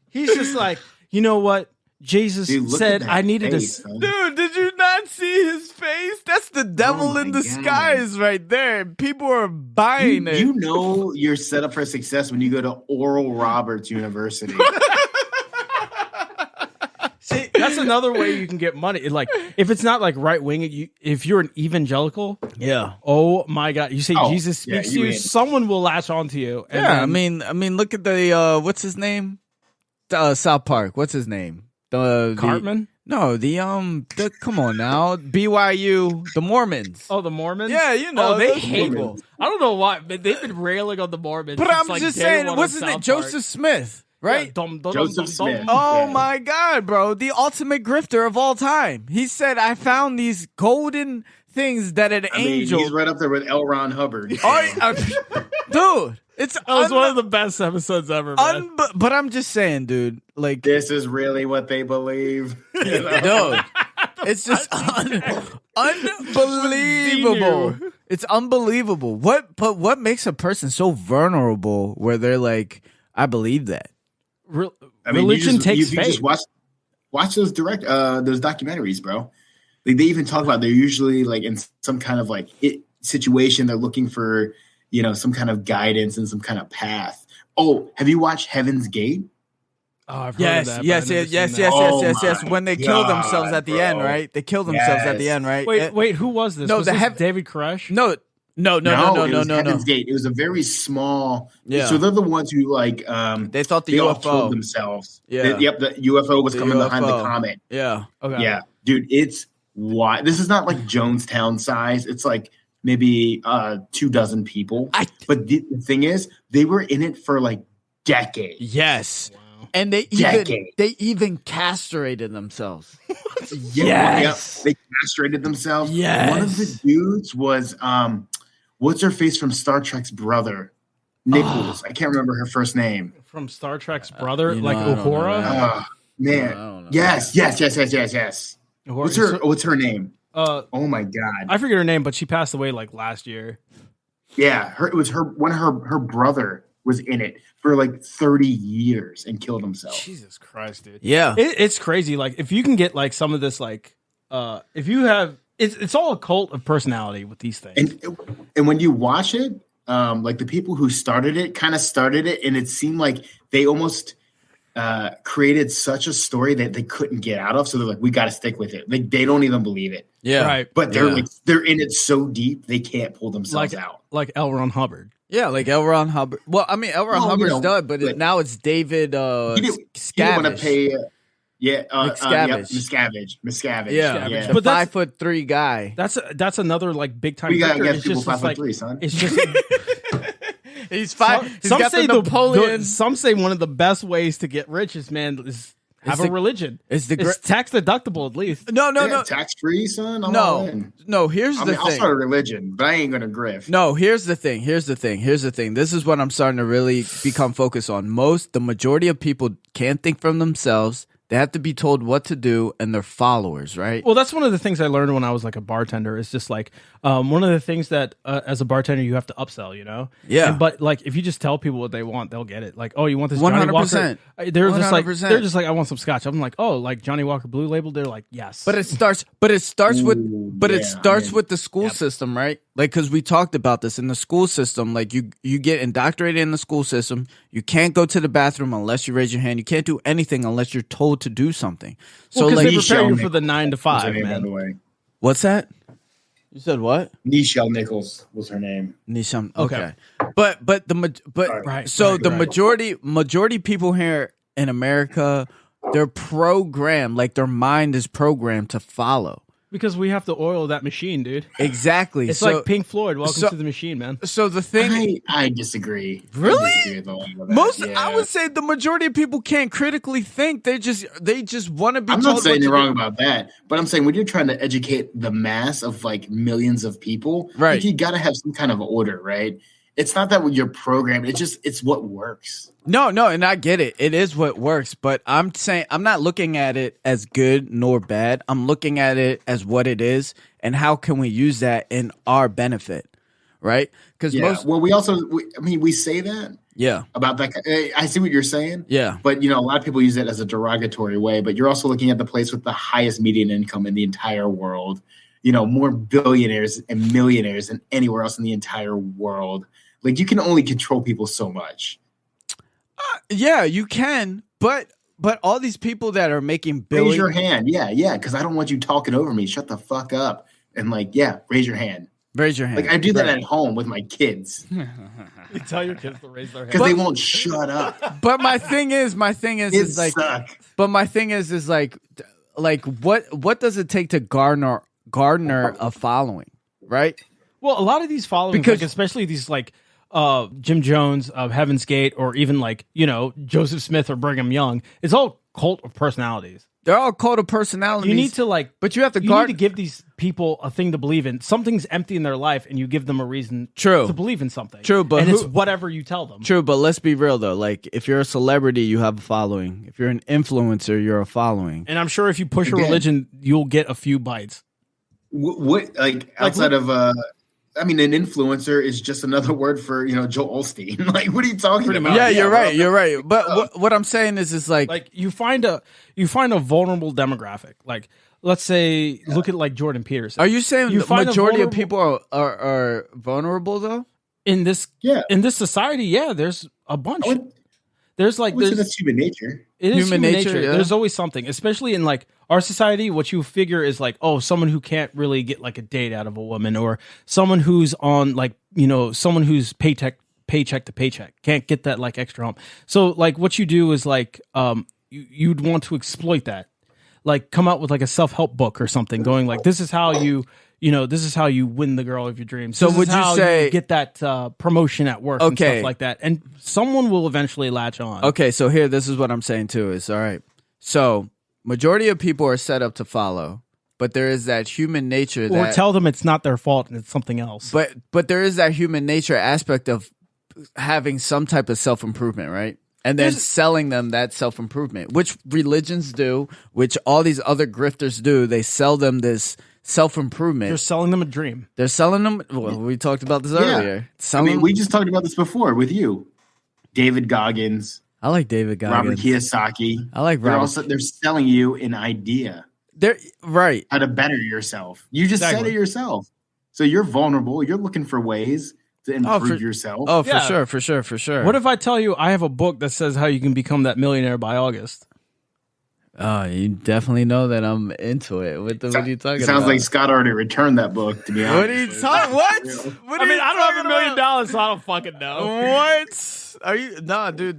He's just like, you know what? Jesus Dude, look said at that I needed face, a. son. Dude, did you not see his face? That's the devil my in God. disguise right there. People are buying it. You know you're set up for success when you go to Oral Roberts University. See, That's another way you can get money. Like if it's not like right wing, if you're an evangelical, oh my God, you say Jesus speaks to you, someone will latch on to you. And I mean, look at the what's his name? South Park. What's his name? Cartman. The come on now, BYU, the Mormons. Oh, the Mormons. Yeah, you know they hate people. I don't know why, but they've been railing on the Mormons. But I'm just saying, what's his name? Joseph Smith. Right? Yeah, Joseph Smith. Oh my God, bro. The ultimate grifter of all time. He said, I found these golden things that an angel. He's right up there with L. Ron Hubbard. Dude, that was one of the best episodes ever, man. But I'm just saying, dude, like. This is really what they believe. You know? Dude, it's just unbelievable. It's unbelievable. But what makes a person so vulnerable where they're like, I believe that? Religion takes faith. Just watch those those documentaries, bro. Like they even talk about they're usually like in some kind of like situation. They're looking for some kind of guidance and some kind of path. Oh, have you watched Heaven's Gate? Oh, I've heard of that. Yes. When they kill themselves at the end, right? They kill themselves at the end, right? Wait, who was this? No, was this David Koresh? No. Heaven's Gate. It was a very small. Yeah. So they're the ones who like. They thought the UFO all killed themselves. Yeah. The UFO was coming behind the comet. Yeah. Okay. Yeah, dude, it's why this is not like Jonestown size. It's like maybe 24 people. But the thing is, they were in it for like decades. Yes. Wow. And they even castrated themselves. Yes. They castrated themselves. Yes. One of the dudes was what's her face from Star Trek's brother? Nichols. I can't remember her first name. From Star Trek's brother, like Uhura? Man. Yes. What's her name? Oh my God. I forget her name, but she passed away like last year. Yeah, it was her her brother was in it for like 30 years and killed himself. Jesus Christ, dude. Yeah. It's crazy. Like if you can get like some of this, like if you have, it's all a cult of personality with these things. And when you watch it, like the people who started it kind of started it, and it seemed like they almost created such a story that they couldn't get out of. So they're like, we got to stick with it. Like they don't even believe it. Yeah. Right. But they're in it so deep, they can't pull themselves out. Like L. Ron Hubbard. Yeah, like L. Ron Hubbard. Well, I mean, L. Ron Hubbard's done, but now it's David Scavage. He didn't want to pay. Miscavige. Yeah. But 5'3" guy. That's another like big time. We gotta get people 5'3", son. It's just. He's fine. Some say Napoleon. Some say one of the best ways to get rich is have a religion. It's tax deductible at least. No. Tax free, son. No. Here's the thing. I'll start a religion, but I ain't gonna grift. No. Here's the thing. This is what I'm starting to really become focused on. The majority of people can't think for themselves. They have to be told what to do, and they're followers, right? Well, that's one of the things I learned when I was like a bartender. It's just like one of the things that as a bartender you have to upsell, Yeah. But like if you just tell people what they want, they'll get it. Like, oh, you want this Johnny 100%. Walker? They're just like, I want some scotch. I'm like, oh, like Johnny Walker Blue Label. They're like, yes. But it starts with the school system, right? Like, because we talked about this in the school system. Like, you get indoctrinated in the school system. You can't go to the bathroom unless you raise your hand. You can't do anything unless you're told to do something. So, like, they prepare you for the 9 to 5, man. What's that? You said what? Nichelle Nichols was her name. Nichelle. Okay. Majority people here in America, they're programmed, like their mind is programmed to follow. Because we have to oil that machine, dude. Exactly. It's like Pink Floyd. Welcome to the machine, man. So the thing, I disagree. Really? I disagree with I would say the majority of people can't critically think. They just want to be. I'm not saying you're wrong about that, but I'm saying when you're trying to educate the mass of like millions of people, right? Like, you got to have some kind of order, right? It's not that you're programmed. It's what works. No, and I get it. It is what works, but I'm saying I'm not looking at it as good nor bad. I'm looking at it as what it is and how can we use that in our benefit, right? Because we say that. Yeah. About that. I see what you're saying. Yeah. But, a lot of people use it as a derogatory way, but you're also looking at the place with the highest median income in the entire world. More billionaires and millionaires than anywhere else in the entire world. Like, you can only control people so much. Yeah, you can. But but all these people that are making Raise billions. your hand. Yeah, because I don't want you talking over me. Shut the fuck up. And raise your hand. Raise your hand. Like I do that at home with my kids You tell your kids to raise their because hand. they won't shut up. But my thing is Kids like, suck. but my thing is like what does it take to garner a following, right? Well, a lot of these followings, Because- especially these Jim Jones of Heaven's Gate, or even Joseph Smith or Brigham Young, it's all cult of personalities. They're all cult of personalities. You need to but you have to you guard. need to give these people a thing to believe in. Something's empty in their life, and you give them a reason True. to believe in something. True, but and it's who- whatever you tell them. True, but let's be real though. Like, if you're a celebrity, you have a following. If you're an influencer, you're a following. And I'm sure if you push a Again. religion, you'll get a few bites. What outside of an influencer is just another word for Joel Osteen. Like, what are you talking Pretty about? much. Yeah, you're bro. right. You're right. But what I'm saying is like Like you find a vulnerable demographic. Like, let's say, look at Jordan Peterson. are you saying You the find a majority of vulnerable- people are vulnerable though? in this Yeah. in this society? Yeah, there's a bunch. There's I would say there's that's human nature. it is human human nature, nature. yeah. There's always something, especially in our society. What you figure is someone who can't really get a date out of a woman, or someone who's on someone who's paycheck to paycheck can't get that extra hump. So what you do is you'd want to exploit that, come out with a self-help book or something, going this is how this is how you win the girl of your dreams. So This is would you how say- get that promotion at work and Okay. stuff like that, and someone will eventually latch on. Okay, so here, this is what I'm saying too. Is all right. So majority of people are set up to follow, but there is that human nature Or that tell them it's not their fault and it's something else. but there is that human nature aspect of having some type of self-improvement, right? And then selling them that self-improvement, which religions do, which all these other grifters do. They sell them this self-improvement. You're selling them a dream. They're selling them. Well, we talked about this earlier. Selling, We just talked about this before with you. David Goggins, I like David Robert Goggins. Kiyosaki. I like They're Robert. they're selling you an idea They're right. how to better yourself. You just said Exactly. it yourself. So you're vulnerable. You're looking for ways to improve for- yourself. Oh, for Yeah. sure, for sure. What if I tell you I have a book that says how you can become that millionaire by August? Oh, you definitely know that I'm into it. What are you talking Sounds about? like Scott already returned that book, to be honest. What are you talking? What? What are you talking about? so I don't fucking know. What? Are you? No, dude.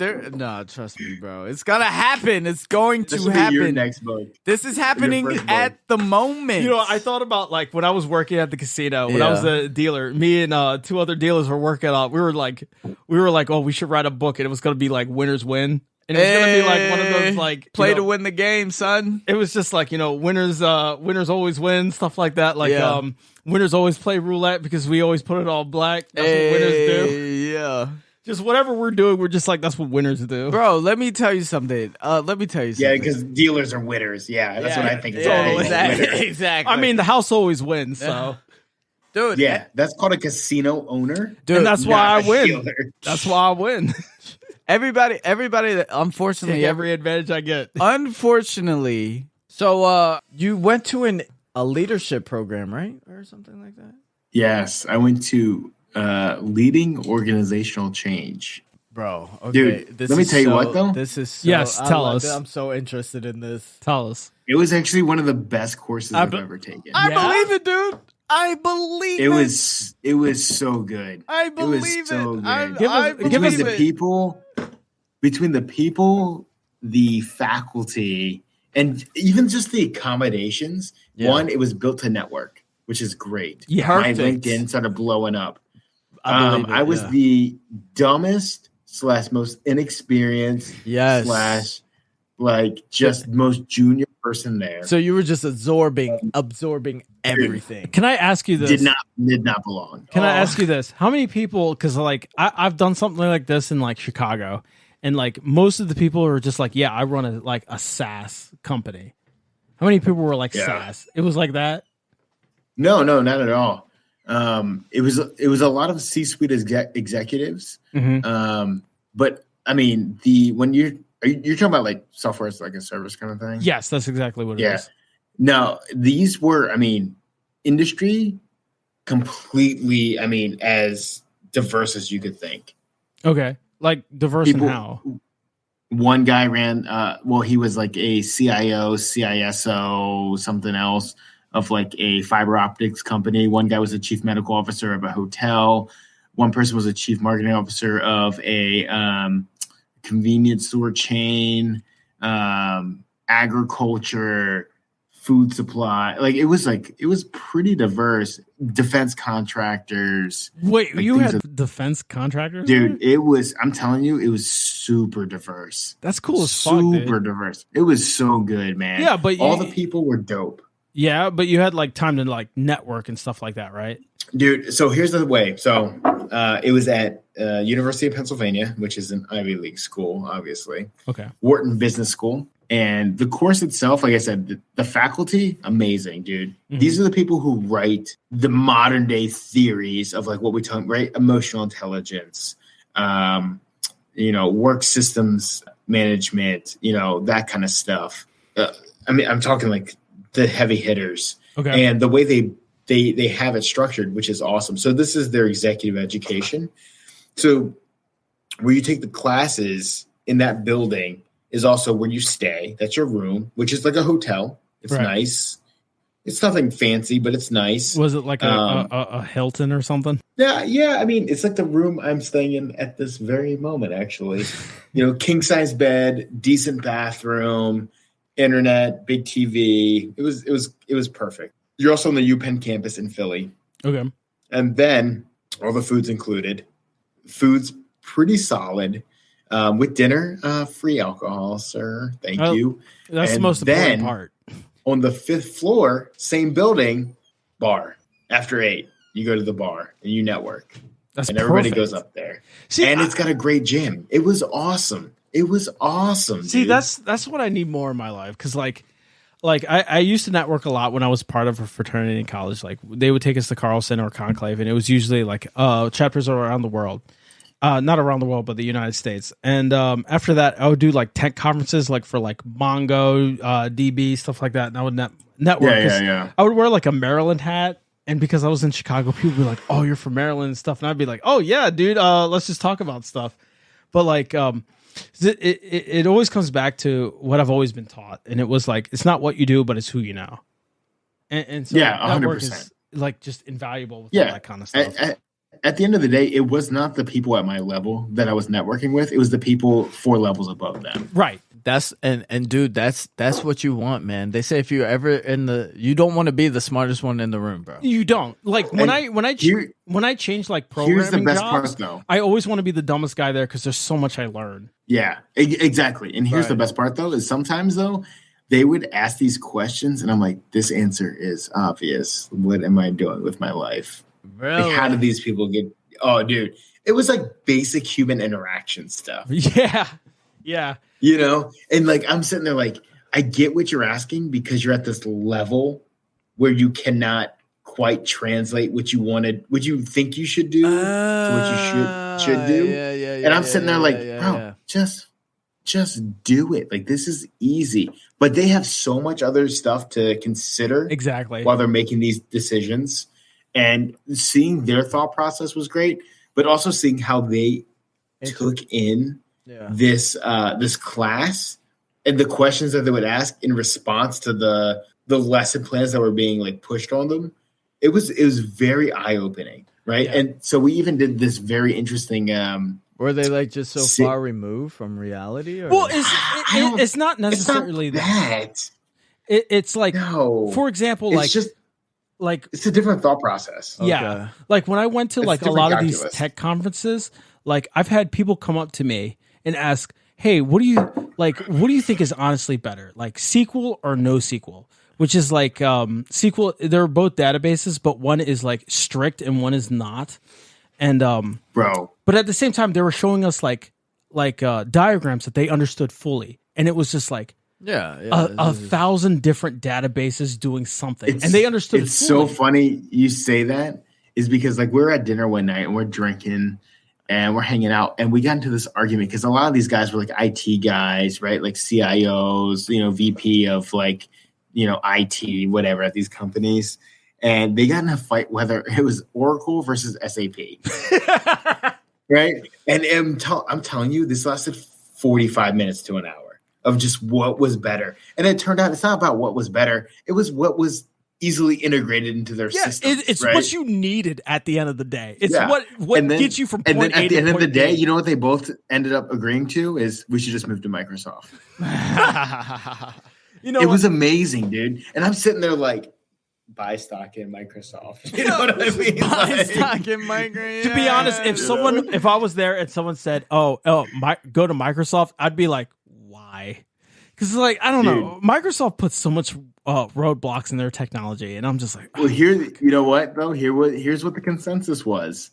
Trust me, bro. It's gonna happen. It's going This to will be your happen. next book. This is happening first book. at the moment. You know, I thought about when I was working at the casino, when I was Yeah. a dealer, me and two other dealers were working on. We were like, oh, we should write a book, and it was gonna be winners win, and it was gonna be one of those play to win the game, son. It was just winners always win, stuff like that. Yeah. Winners always play roulette because we always put it all black. That's what winners do. Yeah, Just whatever we're doing, we're just that's what winners do. bro. Let me tell you something. Yeah, because dealers are winners. Yeah, that's what I think. It's Yeah, all exactly. winners. Exactly. I mean, the house always wins, so dude. Yeah, that's called a casino owner. dude. and that's why I not a win. dealer. That's why I win. everybody that unfortunately Take every advantage I get. unfortunately. So you went to a leadership program, right, or something like that, Yes, I went to leading organizational change. bro. Okay, Dude, let me tell you what, though. This is so, Yes, tell us. I'm so interested in this. Tell us. It was actually one of the best courses I've be- ever taken. I Yeah? believe it, dude. I believe It was so good. I It believe was it. so good. Give us- I give between us believe the it. people, the faculty, and even just the accommodations. Yeah. One, it was built to network, which is great. Yeah. My Perfect. LinkedIn started blowing up. I believe it, I was yeah. the dumbest / most inexperienced Yes. / just most junior person there. So you were just absorbing everything. Can I ask you this? did not belong. Can I Oh. ask you this? How many people? Because I've done something like this in Chicago, and most of the people are just yeah, I run a SaaS company. How many people were Yeah. SaaS? It was like that. No, not at all. It was a lot of C-suite executives. Mhm. But I mean, when you're talking about software as a service kind of thing. Yes, that's exactly what it Yeah. is. No, these were, industry completely, as diverse as you could think. Okay, diverse People- in how? One guy ran, he was like a CIO, CISO, something else of like a fiber optics company. One guy was a chief medical officer of a hotel. One person was a chief marketing officer of a convenience store chain, agriculture, food supply. Like it was pretty diverse. Defense contractors. Wait, like you had defense contractors? Dude, I'm telling you, it was super diverse. That's cool as fuck, super diverse. It was so good, man. Yeah, but all the people were dope. Yeah, but you had like time to like network and stuff like that, right? Dude, so here's the way. So it was at University of Pennsylvania, which is an Ivy League school, obviously. Okay. Wharton Business School. And the course itself, like I said, the faculty, amazing, dude. Mm-hmm. These are the people who write the modern day theories of like what we talk, right? Emotional intelligence, work systems management, that kind of stuff. I'm talking like the heavy hitters. Okay. And the way they have it structured, which is awesome. So this is their executive education. So where you take the classes in that building is also where you stay. That's your room, which is like a hotel. It's nice. It's nothing fancy, but it's nice. Was it like a Hilton or something? Yeah. I mean, it's like the room I'm staying in at this very moment, actually. King size bed, decent bathroom, internet, big TV. It was perfect. You're also on the UPenn campus in Philly. Okay. And then all the food's included. Food's pretty solid. With dinner, free alcohol, sir. Thank you. That's the most important part. On the 5th floor, same building, bar. After 8, you go to the bar and you network. And everybody goes up there. It's got a great gym. It was awesome. See, dude. that's what I need more in my life. Because like I used to network a lot when I was part of a fraternity in college. Like they would take us to Carlson or Conclave, and it was usually like chapters around the world. Not around the world, but the United States. And after that, I would do like tech conferences, like for like Mongo, DB, stuff like that. And I would network. Yeah. I would wear like a Maryland hat. And because I was in Chicago, people would be like, "Oh, you're from Maryland and stuff." And I'd be like, "Oh yeah, dude. Let's just talk about stuff." But like, it always comes back to what I've always been taught, and it was like, it's not what you do, but it's who you know. And so yeah, 100%. Network is like just invaluable with all that kind of stuff. At the end of the day, it was not the people at my level that I was networking with. It was the people 4 levels above them. Right. That's dude, that's what you want, man. They say if you're ever you don't want to be the smartest one in the room, bro. You don't. Like when I change like programming here's the best jobs, part, though. I always want to be the dumbest guy there because there's so much I learn. Yeah, exactly. And here's the best part, though, is sometimes though they would ask these questions, and I'm like, this answer is obvious. What am I doing with my life? Really? Like, how did these people get? Oh, dude, it was like basic human interaction stuff. Yeah. And like I'm sitting there like, I get what you're asking because you're at this level where you cannot quite translate what you wanted, what you think you should do to what you should do. Yeah. And I'm sitting there like, bro, just do it. Like this is easy. But they have so much other stuff to consider Exactly. while they're making these decisions. And seeing their thought process was great, but also seeing how they took in this class and the questions that they would ask in response to the lesson plans that were being like pushed on them. It was very eye-opening, right? Yeah. And so we even did this very interesting were they like just so far removed from reality? Or? Well, it's not necessarily that. It's like, no. For example, it's like just like it's a different thought process. Yeah. Okay. Like when I went to like a lot of these calculus. tech conferences, like I've had people come up to me and ask, "Hey, what do you think is honestly better? Like SQL or NoSQL?" Which is like SQL, they're both databases, but one is like strict and one is not. And bro. But at the same time, they were showing us like diagrams that they understood fully. And it was just like a 1,000 different databases doing something. And they understood it's it fully. So funny you say that is because like we're at dinner one night and we're drinking and we're hanging out and we got into this argument because a lot of these guys were like IT guys, right? Like CIOs, VP of like, IT, whatever at these companies. And they got in a fight whether it was Oracle versus SAP. Right? And I'm telling you, this lasted 45 minutes to an hour of just what was better. And it turned out it's not about what was better. It was what was easily integrated into their system. It's right? what you needed at the end of the day. It's what gets you from point and then A at the to end of the point day, B. you know what they both ended up agreeing to is we should just move to Microsoft. You know, It was amazing, dude. And I'm sitting there like, buy stock in Microsoft. You know what I mean? Buy Like, stock in Microsoft. to be honest, if I was there and someone said, go to Microsoft, I'd be like, why? Because like, I don't know. Microsoft puts so much roadblocks in their technology, and I'm just like, well, here, you know what though? Here's what the consensus was: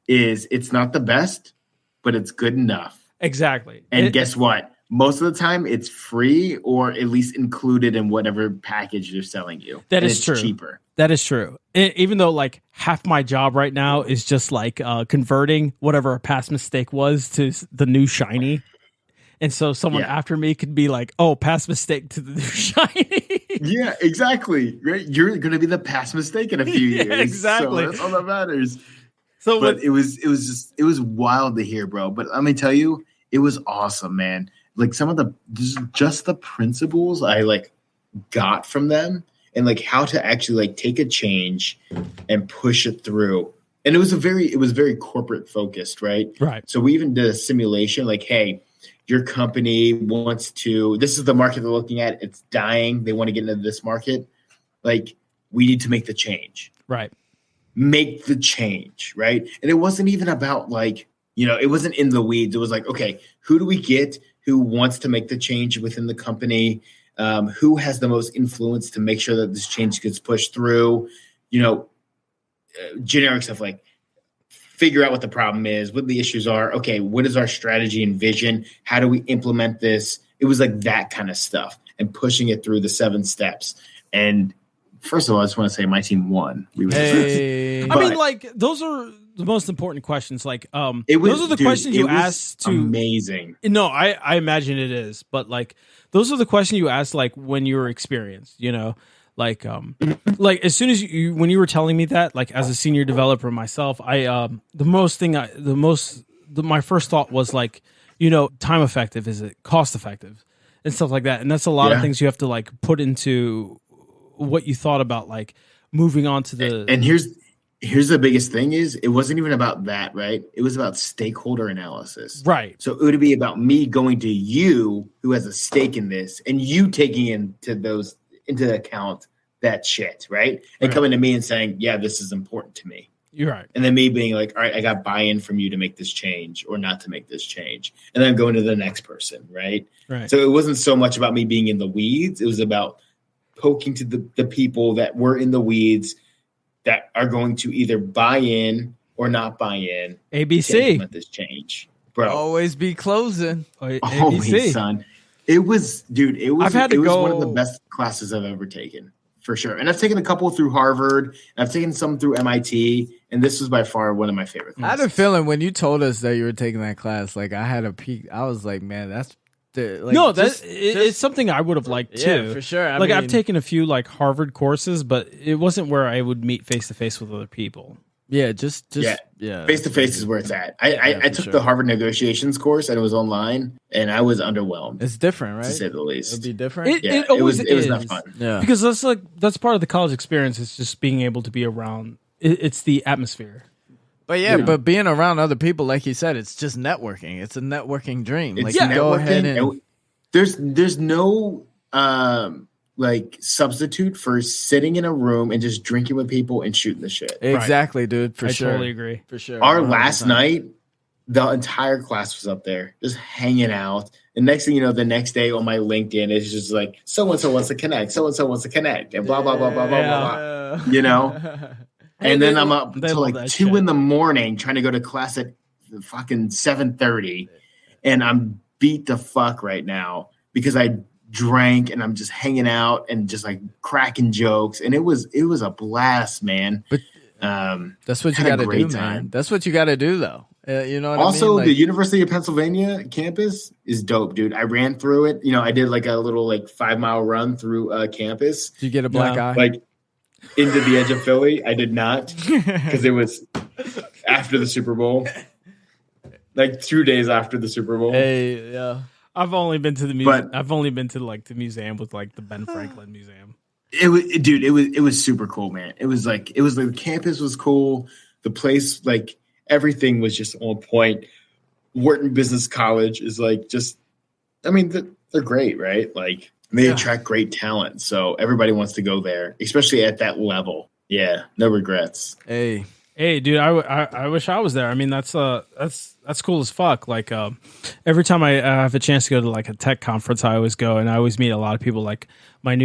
is it's not the best, but it's good enough. exactly. And guess what? Most of the time, it's free or at least included in whatever package they're selling you. That and is it's true. Cheaper. That is true. Even though like half my job right now is just like converting whatever a past mistake was to the new shiny. And so someone after me could be like, oh, past mistake to the new shiny. Yeah, exactly. Right? You're going to be the past mistake in a few years. Exactly. So that's all that matters. So But it was wild to hear, bro. But let me tell you, it was awesome, man. Like some of just the principles I like got from them and like how to actually like take a change and push it through. And it was very corporate focused, right? Right. So we even did a simulation like, hey, your company wants to, this is the market they're looking at. It's dying. They want to get into this market. Like we need to make the change. Right. Make the change, right? And it wasn't even about like, it wasn't in the weeds. It was like, okay, who do we get who wants to make the change within the company? Who has the most influence to make sure that this change gets pushed through? Generic stuff like figure out what the problem is, what the issues are. Okay, what is our strategy and vision? How do we implement this? It was like that kind of stuff and pushing it through the 7 steps. And first of all, I just want to say my team won. We were Hey. I mean, like those are the most important questions. Like, those are the dude, questions you asked to. Amazing. No, I imagine it is, but like those are the questions you asked like when you were experienced. Like like as soon as when you were telling me that, like as a senior developer myself, my first thought was like, time effective, is it cost effective and stuff like that, and that's a lot of things you have to like put into what you thought about like moving on to the. And here's the biggest thing is it wasn't even about that, right? It was about stakeholder analysis. Right. So it would be about me going to you who has a stake in this and you taking into account that shit, right? And coming to me and saying, yeah, this is important to me. You're right. And then me being like, all right, I got buy-in from you to make this change or not to make this change. And then going to the next person, right? Right. So it wasn't so much about me being in the weeds. It was about poking to the people that were in the weeds that are going to either buy in or not buy in. ABC. To implement this change. Bro. Always be closing. Always, son. It was I've had to go one of the best classes I've ever taken. For sure. And I've taken a couple through Harvard. And I've taken some through MIT. And this was by far one of my favorite classes. I had a feeling when you told us that you were taking that class, like I had a peek. I was like, man, that's it's something I would have liked too. Yeah, for sure. I've taken a few like Harvard courses, but it wasn't where I would meet face to face with other people. Yeah, just face to face is where it's at. I took the Harvard negotiations course and it was online, and I was underwhelmed. It's different, right? To say the least, It'd be different. It always it was not fun. Yeah, because that's part of the college experience. It's just being able to be around. It's the atmosphere. But being around other people, like you said, it's just networking. It's a networking dream. It's like you go ahead and there's no like substitute for sitting in a room and just drinking with people and shooting the shit. Exactly, dude. For I sure. totally agree. For sure. Our 100%. last night, the entire class was up there just hanging out. And next thing you know, the next day on my LinkedIn is just like, so-and-so wants to connect, so-and-so wants to connect, and blah, blah, blah, blah, blah, blah. And then I'm up until like 2 a.m. trying to go to class at fucking 7:30. And I'm beat the fuck right now because I drank and I'm just hanging out and just like cracking jokes. And it was a blast, man. But that's what you got to do, man. That's what you got to do, though. You know what also, I mean? the University of Pennsylvania campus is dope, dude. I ran through it. I did like a little 5-mile run through campus. Did you get a black eye? Like into the edge of Philly. I did not because it was after the Super Bowl. Like 2 days after the Super Bowl. Hey, yeah. I've only been to the museum. But I've only been to like the museum with like the Ben Franklin Museum. it was, dude. It was super cool, man. It was like the campus was cool. The place, like everything, was just on point. Wharton Business College is like just, I mean, they're great, right? Like they attract great talent, so everybody wants to go there, especially at that level. Yeah, no regrets. Hey, dude, I wish I was there. I mean, that's cool as fuck. Like, every time I have a chance to go to like a tech conference, I always go, and I always meet a lot of people. Like my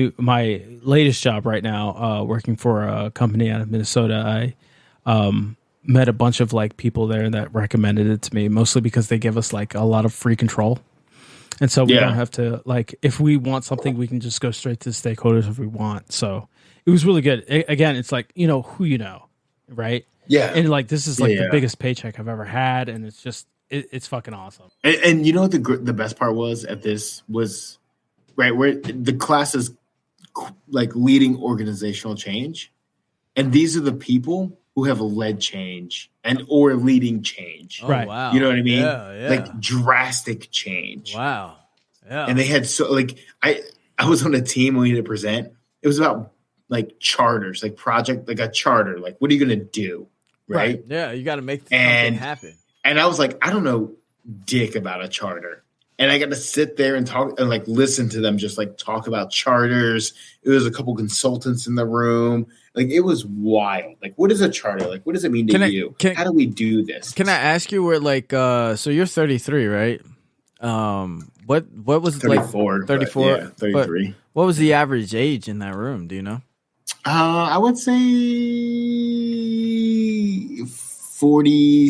latest job right now, working for a company out of Minnesota, I met a bunch of like people there that recommended it to me, mostly because they give us like a lot of free control. And so we don't have to, like, if we want something, we can just go straight to the stakeholders if we want. So it was really good. Again, it's like, who you know, right? Yeah. And like, this is like the biggest paycheck I've ever had. And it's just, it's fucking awesome. And you know what the best part was at this was, right, where the class is like leading organizational change. And these are the people who have led change or leading change. oh, Right. wow. You know what I mean? Yeah. Like drastic change. Wow. Yeah. And they had I was on a team when we had to present. It was about like charters, like project, like a charter. Like, what are you going to do? Right. yeah, you got to make something And- happen. And I was like, I don't know dick about a charter. And I got to sit there and talk and like listen to them just like talk about charters. It was a couple consultants in the room. Like it was wild. Like, what is a charter? Like, what does it mean to you? How do we do this? Can I ask you where like so you're 33, right? What was 34. like 34? Yeah, 33. What was the average age in that room? Do you know? I would say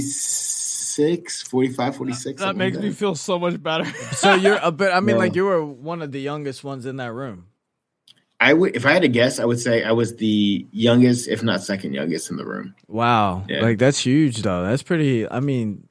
46, 45, 46. That makes me feel so much better. So you're a bit. I mean, No. like you were one of the youngest ones in that room. I would, if I had to guess, I would say I was the youngest, if not second youngest in the room. Wow, Yeah. like that's huge though. That's pretty. I mean,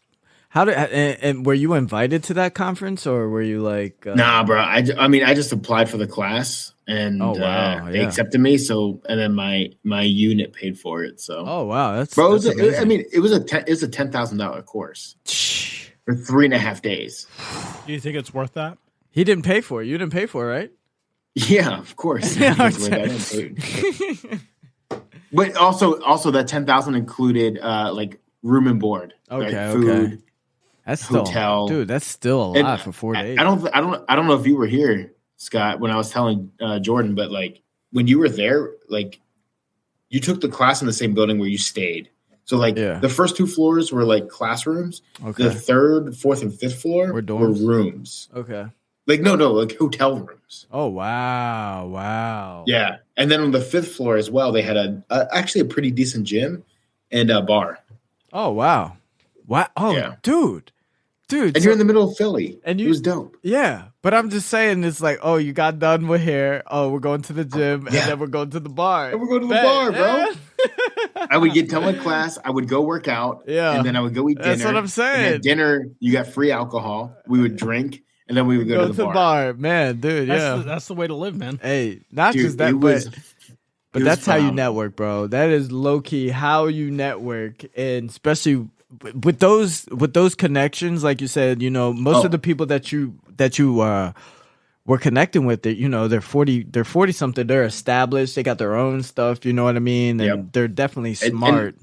how did and were you invited to that conference or were you like? Nah, bro. I mean, I just applied for the class and Oh, wow, they yeah. accepted me. So, and then my unit paid for it. So, Oh wow, that's bro, that's I mean, it was a $10,000 course amazing. for 3.5 days. Do you think it's worth that? He didn't pay for it. You didn't pay for it, right? Yeah, of course. Yeah, But also that 10,000 included like room and board, Okay, right? Food. okay. That's still, Hotel. dude. That's still a And lot for 4 days. I don't know if you were here, Scott, when I was telling Jordan, but like when you were there, like you took the class in the same building where you stayed. So like Yeah. the first 2 floors were like classrooms. Okay. The 3rd, 4th, and 5th floor Were were dorms? rooms. Okay. Like no, like hotel rooms. Oh wow, wow. Yeah, and then on the 5th floor as well, they had actually a pretty decent gym and a bar. Oh wow, wow. Oh, Yeah. dude. And so- you're in the middle of Philly. And you- it was dope. yeah, but I'm just saying, it's like, oh, you got done with hair. Oh, we're going to the gym, and Yeah. then we're going to the bar. And we're going to the Man, bar, bro. yeah. I would get done with class. I would go work out. Yeah. And then I would go eat dinner. That's what I'm saying. And at dinner, you got free alcohol. We would drink, and then we would go to the bar. man, dude. Yeah. That's the way to live, man. Hey, not Dude, just that, it was, but it was that's how you phenomenal. network, bro. That is low key how you network, and especially with those connections, like you said, most Oh. of the people that you were connecting with, they're 40 something, they're established, they got their own stuff, you know what I mean, and Yep. they're definitely And- smart.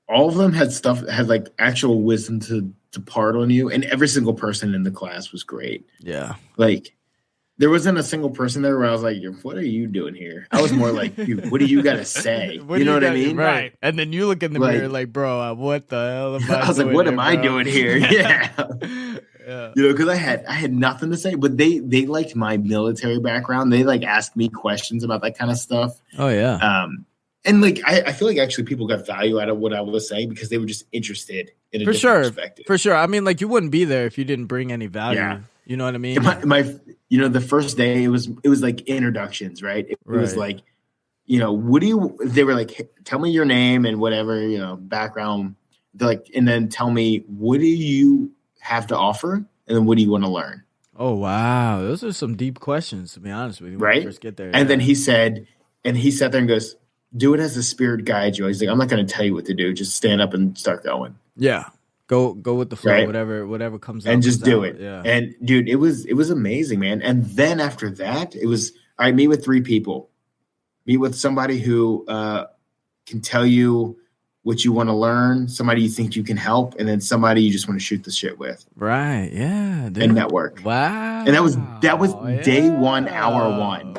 All of them had like actual wisdom to part on you, and every single person in the class was great. Yeah, Like, there wasn't a single person there where I was like, "What are you doing here?" I was more like, "Dude, what do you got to say?" What You do know what I got- mean? right? And then you look in the Like- mirror like, bro, what the hell am I? I was like, doing "What here, am I bro?" doing here?" Yeah. Yeah. You know, because I had nothing to say, but they liked my military background. They like asked me questions about that kind of stuff. Oh yeah. And like I feel like actually people got value out of what I was saying because they were just interested in a For different sure. perspective. For sure. I mean, like you wouldn't be there if you didn't bring any value. Yeah. You know what I mean? And my the first day it was like introductions, right? It was Right. like, what do you? They were like, "Hey, tell me your name and whatever background. They're like, and then tell me what do you have to offer, and then what do you want to learn, Oh wow, those are some deep questions. To be honest with you, when right? you first get there, And then he sat there and goes, "Do it as the spirit guides you." He's like, "I'm not going to tell you what to do. Just stand up and start going." yeah, Go with the flow, Right. whatever comes out. and just comes do out. it. Yeah. And dude, it was amazing, man. And then after that, it was all right. Meet with 3 people. Meet with somebody who can tell you what you want to learn, somebody you think you can help, and then somebody you just want to shoot the shit with Right. Yeah. Dude. and network. Wow. And that was day 1, hour 1.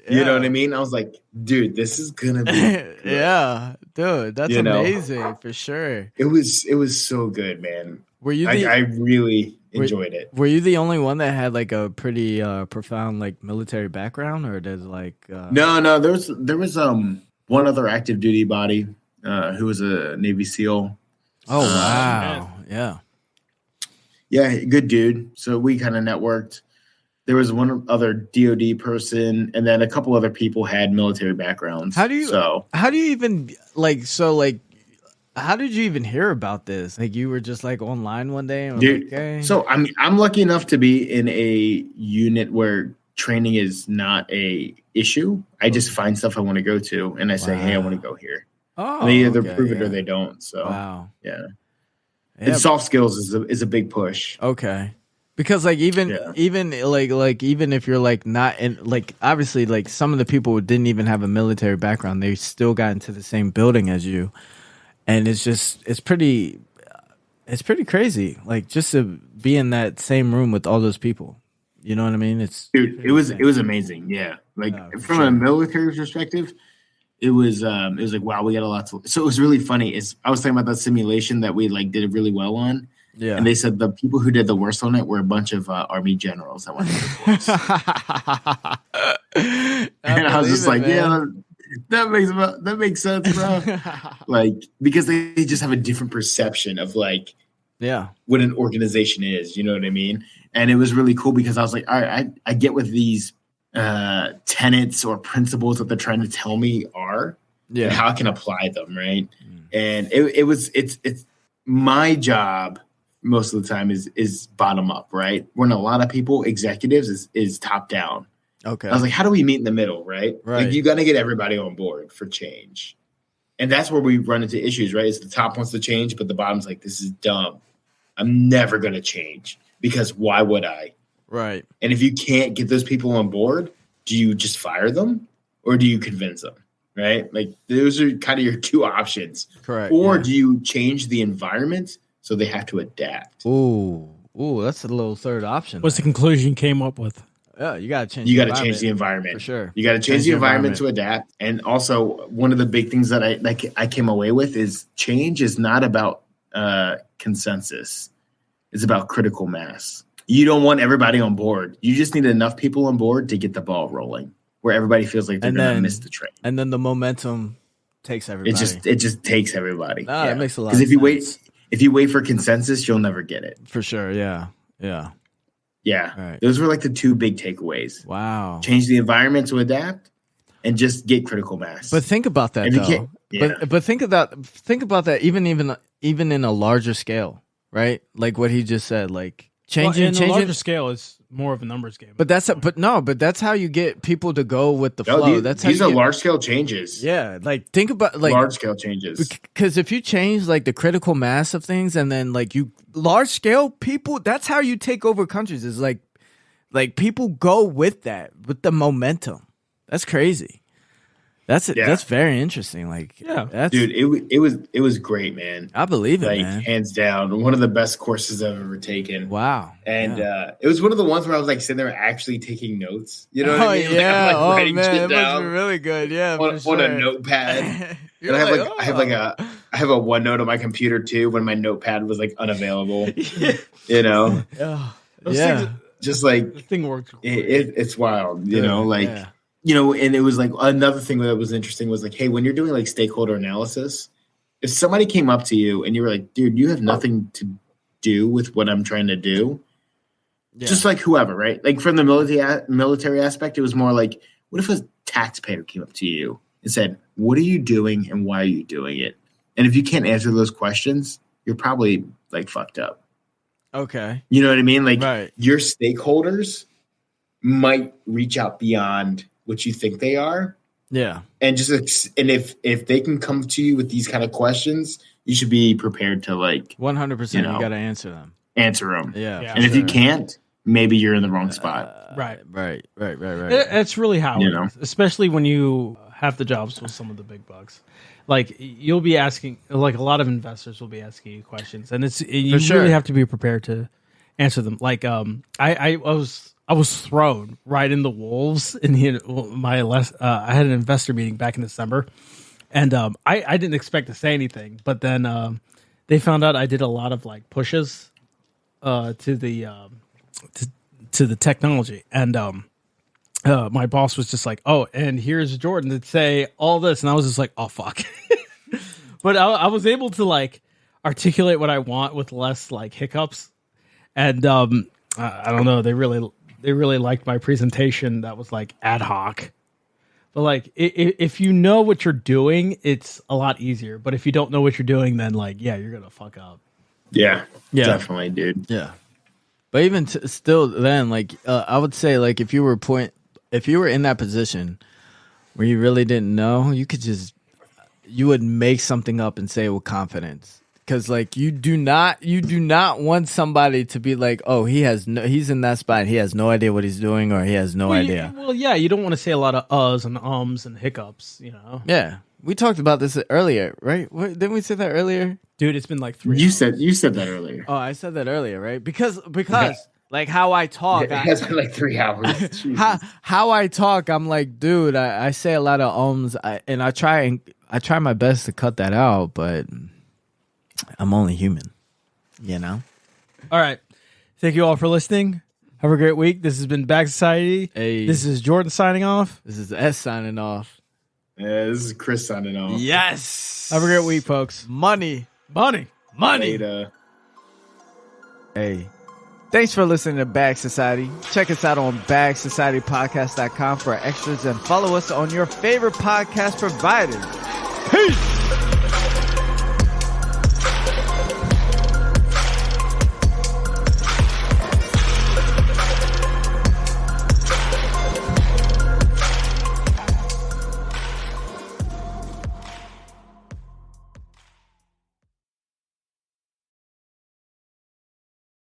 You know what I mean? I was like, dude, this is gonna be good. Yeah, dude, that's You know? amazing for sure. It was so good, man. Were you I really enjoyed it. Were you the only one that had like a pretty profound like military background, or does like No, there was one other active duty body who was a Navy SEAL. Oh wow, yeah. Yeah, good dude. So we kind of networked. There was one other DoD person, and then a couple other people had military backgrounds. How do you even how did you even hear about this? Like you were just like online one day and dude? like, hey. So I'm lucky enough to be in a unit where training is not a issue. I just find stuff I want to go to, and I say, hey, I want to go here. Oh, And they either okay, prove it yeah. or they don't. So Wow. yeah. Yeah, And soft skills is a big push. okay. Because like even even if you're like not in like obviously like some of the people who didn't even have a military background, they still got into the same building as you, and it's pretty crazy like just to be in that same room with all those people. You know what I mean? Dude, it was amazing. Yeah, like from a military perspective, it was like wow, we got a lot to. So it was really funny. I was talking about that simulation that we like did really well on. Yeah. And they said the people who did the worst on it were a bunch of Army generals that went to the force. And I was just like, yeah, that makes sense, bro. Like, because they just have a different perception of like yeah. what an organization is. You know what I mean? And it was really cool because I was like, all right, I get what these tenets or principles that they're trying to tell me are, and how I can apply them, right? And it's my job. Most of the time is bottom up, right? When a lot of people, executives, is top down. Okay. I was like, how do we meet in the middle, right? Right. Like you got to get everybody on board for change. And that's where we run into issues, right? Is the top wants to change, but the bottom's like, this is dumb. I'm never going to change because why would I? Right. And if you can't get those people on board, do you just fire them or do you convince them, right? Like those are kind of your 2 options. Correct. Or do you change the environment so they have to adapt? Ooh, that's a little third option. What's the conclusion you came up with? Yeah, you gotta change. You got to change the environment for sure. You got to change the environment to adapt. And also, one of the big things that I came away with is change is not about consensus; it's about critical mass. You don't want everybody on board. You just need enough people on board to get the ball rolling, where everybody feels like they're going to miss the train. And then the momentum takes everybody. It just takes everybody. That makes a lot of sense. Because if you wait for consensus, you'll never get it. For sure. Yeah. Yeah. Right. Those were like the 2 big takeaways. Wow. Change the environment to adapt and just get critical mass. But think about that though. But think about that even in a larger scale, right? Like what he just said, like changing a larger scale is more of a numbers game. But that's how you get people to go with the flow. These are large scale changes. Yeah, like think about like large scale changes. Because if you change like the critical mass of things, and then like you large scale people, that's how you take over countries. Is like people go with that, with the momentum. That's crazy. That's very interesting. Like, dude, it was great, man. I believe it, like, man. Hands down, one of the best courses I've ever taken. Wow. And it was one of the ones where I was like sitting there actually taking notes. You know what I mean? Yeah. Like, oh man, it must be really good. Yeah, on a notepad. And I have a OneNote on my computer too. When my notepad was like unavailable, you know. Yeah. Just like the thing works. It's wild, you know. Like. Yeah. You know, and it was like another thing that was interesting was like, hey, when you're doing like stakeholder analysis, if somebody came up to you and you were like, dude, you have nothing to do with what I'm trying to do, just like whoever, right? Like from the military aspect, it was more like, what if a taxpayer came up to you and said, what are you doing and why are you doing it? And if you can't answer those questions, you're probably like fucked up. Okay. You know what I mean? Like your stakeholders might reach out beyond what you think they are. Yeah. And just and if they can come to you with these kind of questions, you should be prepared to 100%. You know. You got to answer them. answer them. Yeah. And if you can't, maybe you're in the wrong spot. Right. It's really how it is, especially when you have the jobs with some of the big bucks. Like you'll be asking, like a lot of investors will be asking you questions, and you really have to be prepared to answer them. Like I was thrown right in the wolves in I had an investor meeting back in December, and I didn't expect to say anything, but then they found out I did a lot of like pushes to the technology, and my boss was just like, "Oh, and here's Jordan to say all this," and I was just like, "Oh fuck." But I was able to like articulate what I want with less like hiccups, and I don't know, they really liked my presentation that was like ad hoc. But like if you know what you're doing, it's a lot easier. But if you don't know what you're doing, then like you're gonna fuck up. Yeah, definitely, dude. Yeah, but even still, then like I would say like if you were in that position where you really didn't know, you would make something up and say it with confidence. Because like you do not want somebody to be like, oh, he's in that spot, he has no idea what he's doing, or he has no idea. You don't want to say a lot of uhs and ums and hiccups, you know. Yeah, we talked about this earlier, right? Didn't we say that earlier, dude? It's been like 3 You hours. you said that earlier. Oh, I said that earlier, right? Because like how I talk, it has been like 3 hours. how I talk, I'm like, dude, I say a lot of ums, and I try my best to cut that out, but I'm only human, you know? All right. Thank you all for listening. Have a great week. This has been Bag Society. Hey. This is Jordan signing off. This is S signing off. This is Chris signing off. Yes. Have a great week, folks. Money. Later. Hey. Thanks for listening to Bag Society. Check us out on bagsocietypodcast.com for extras, and follow us on your favorite podcast providers.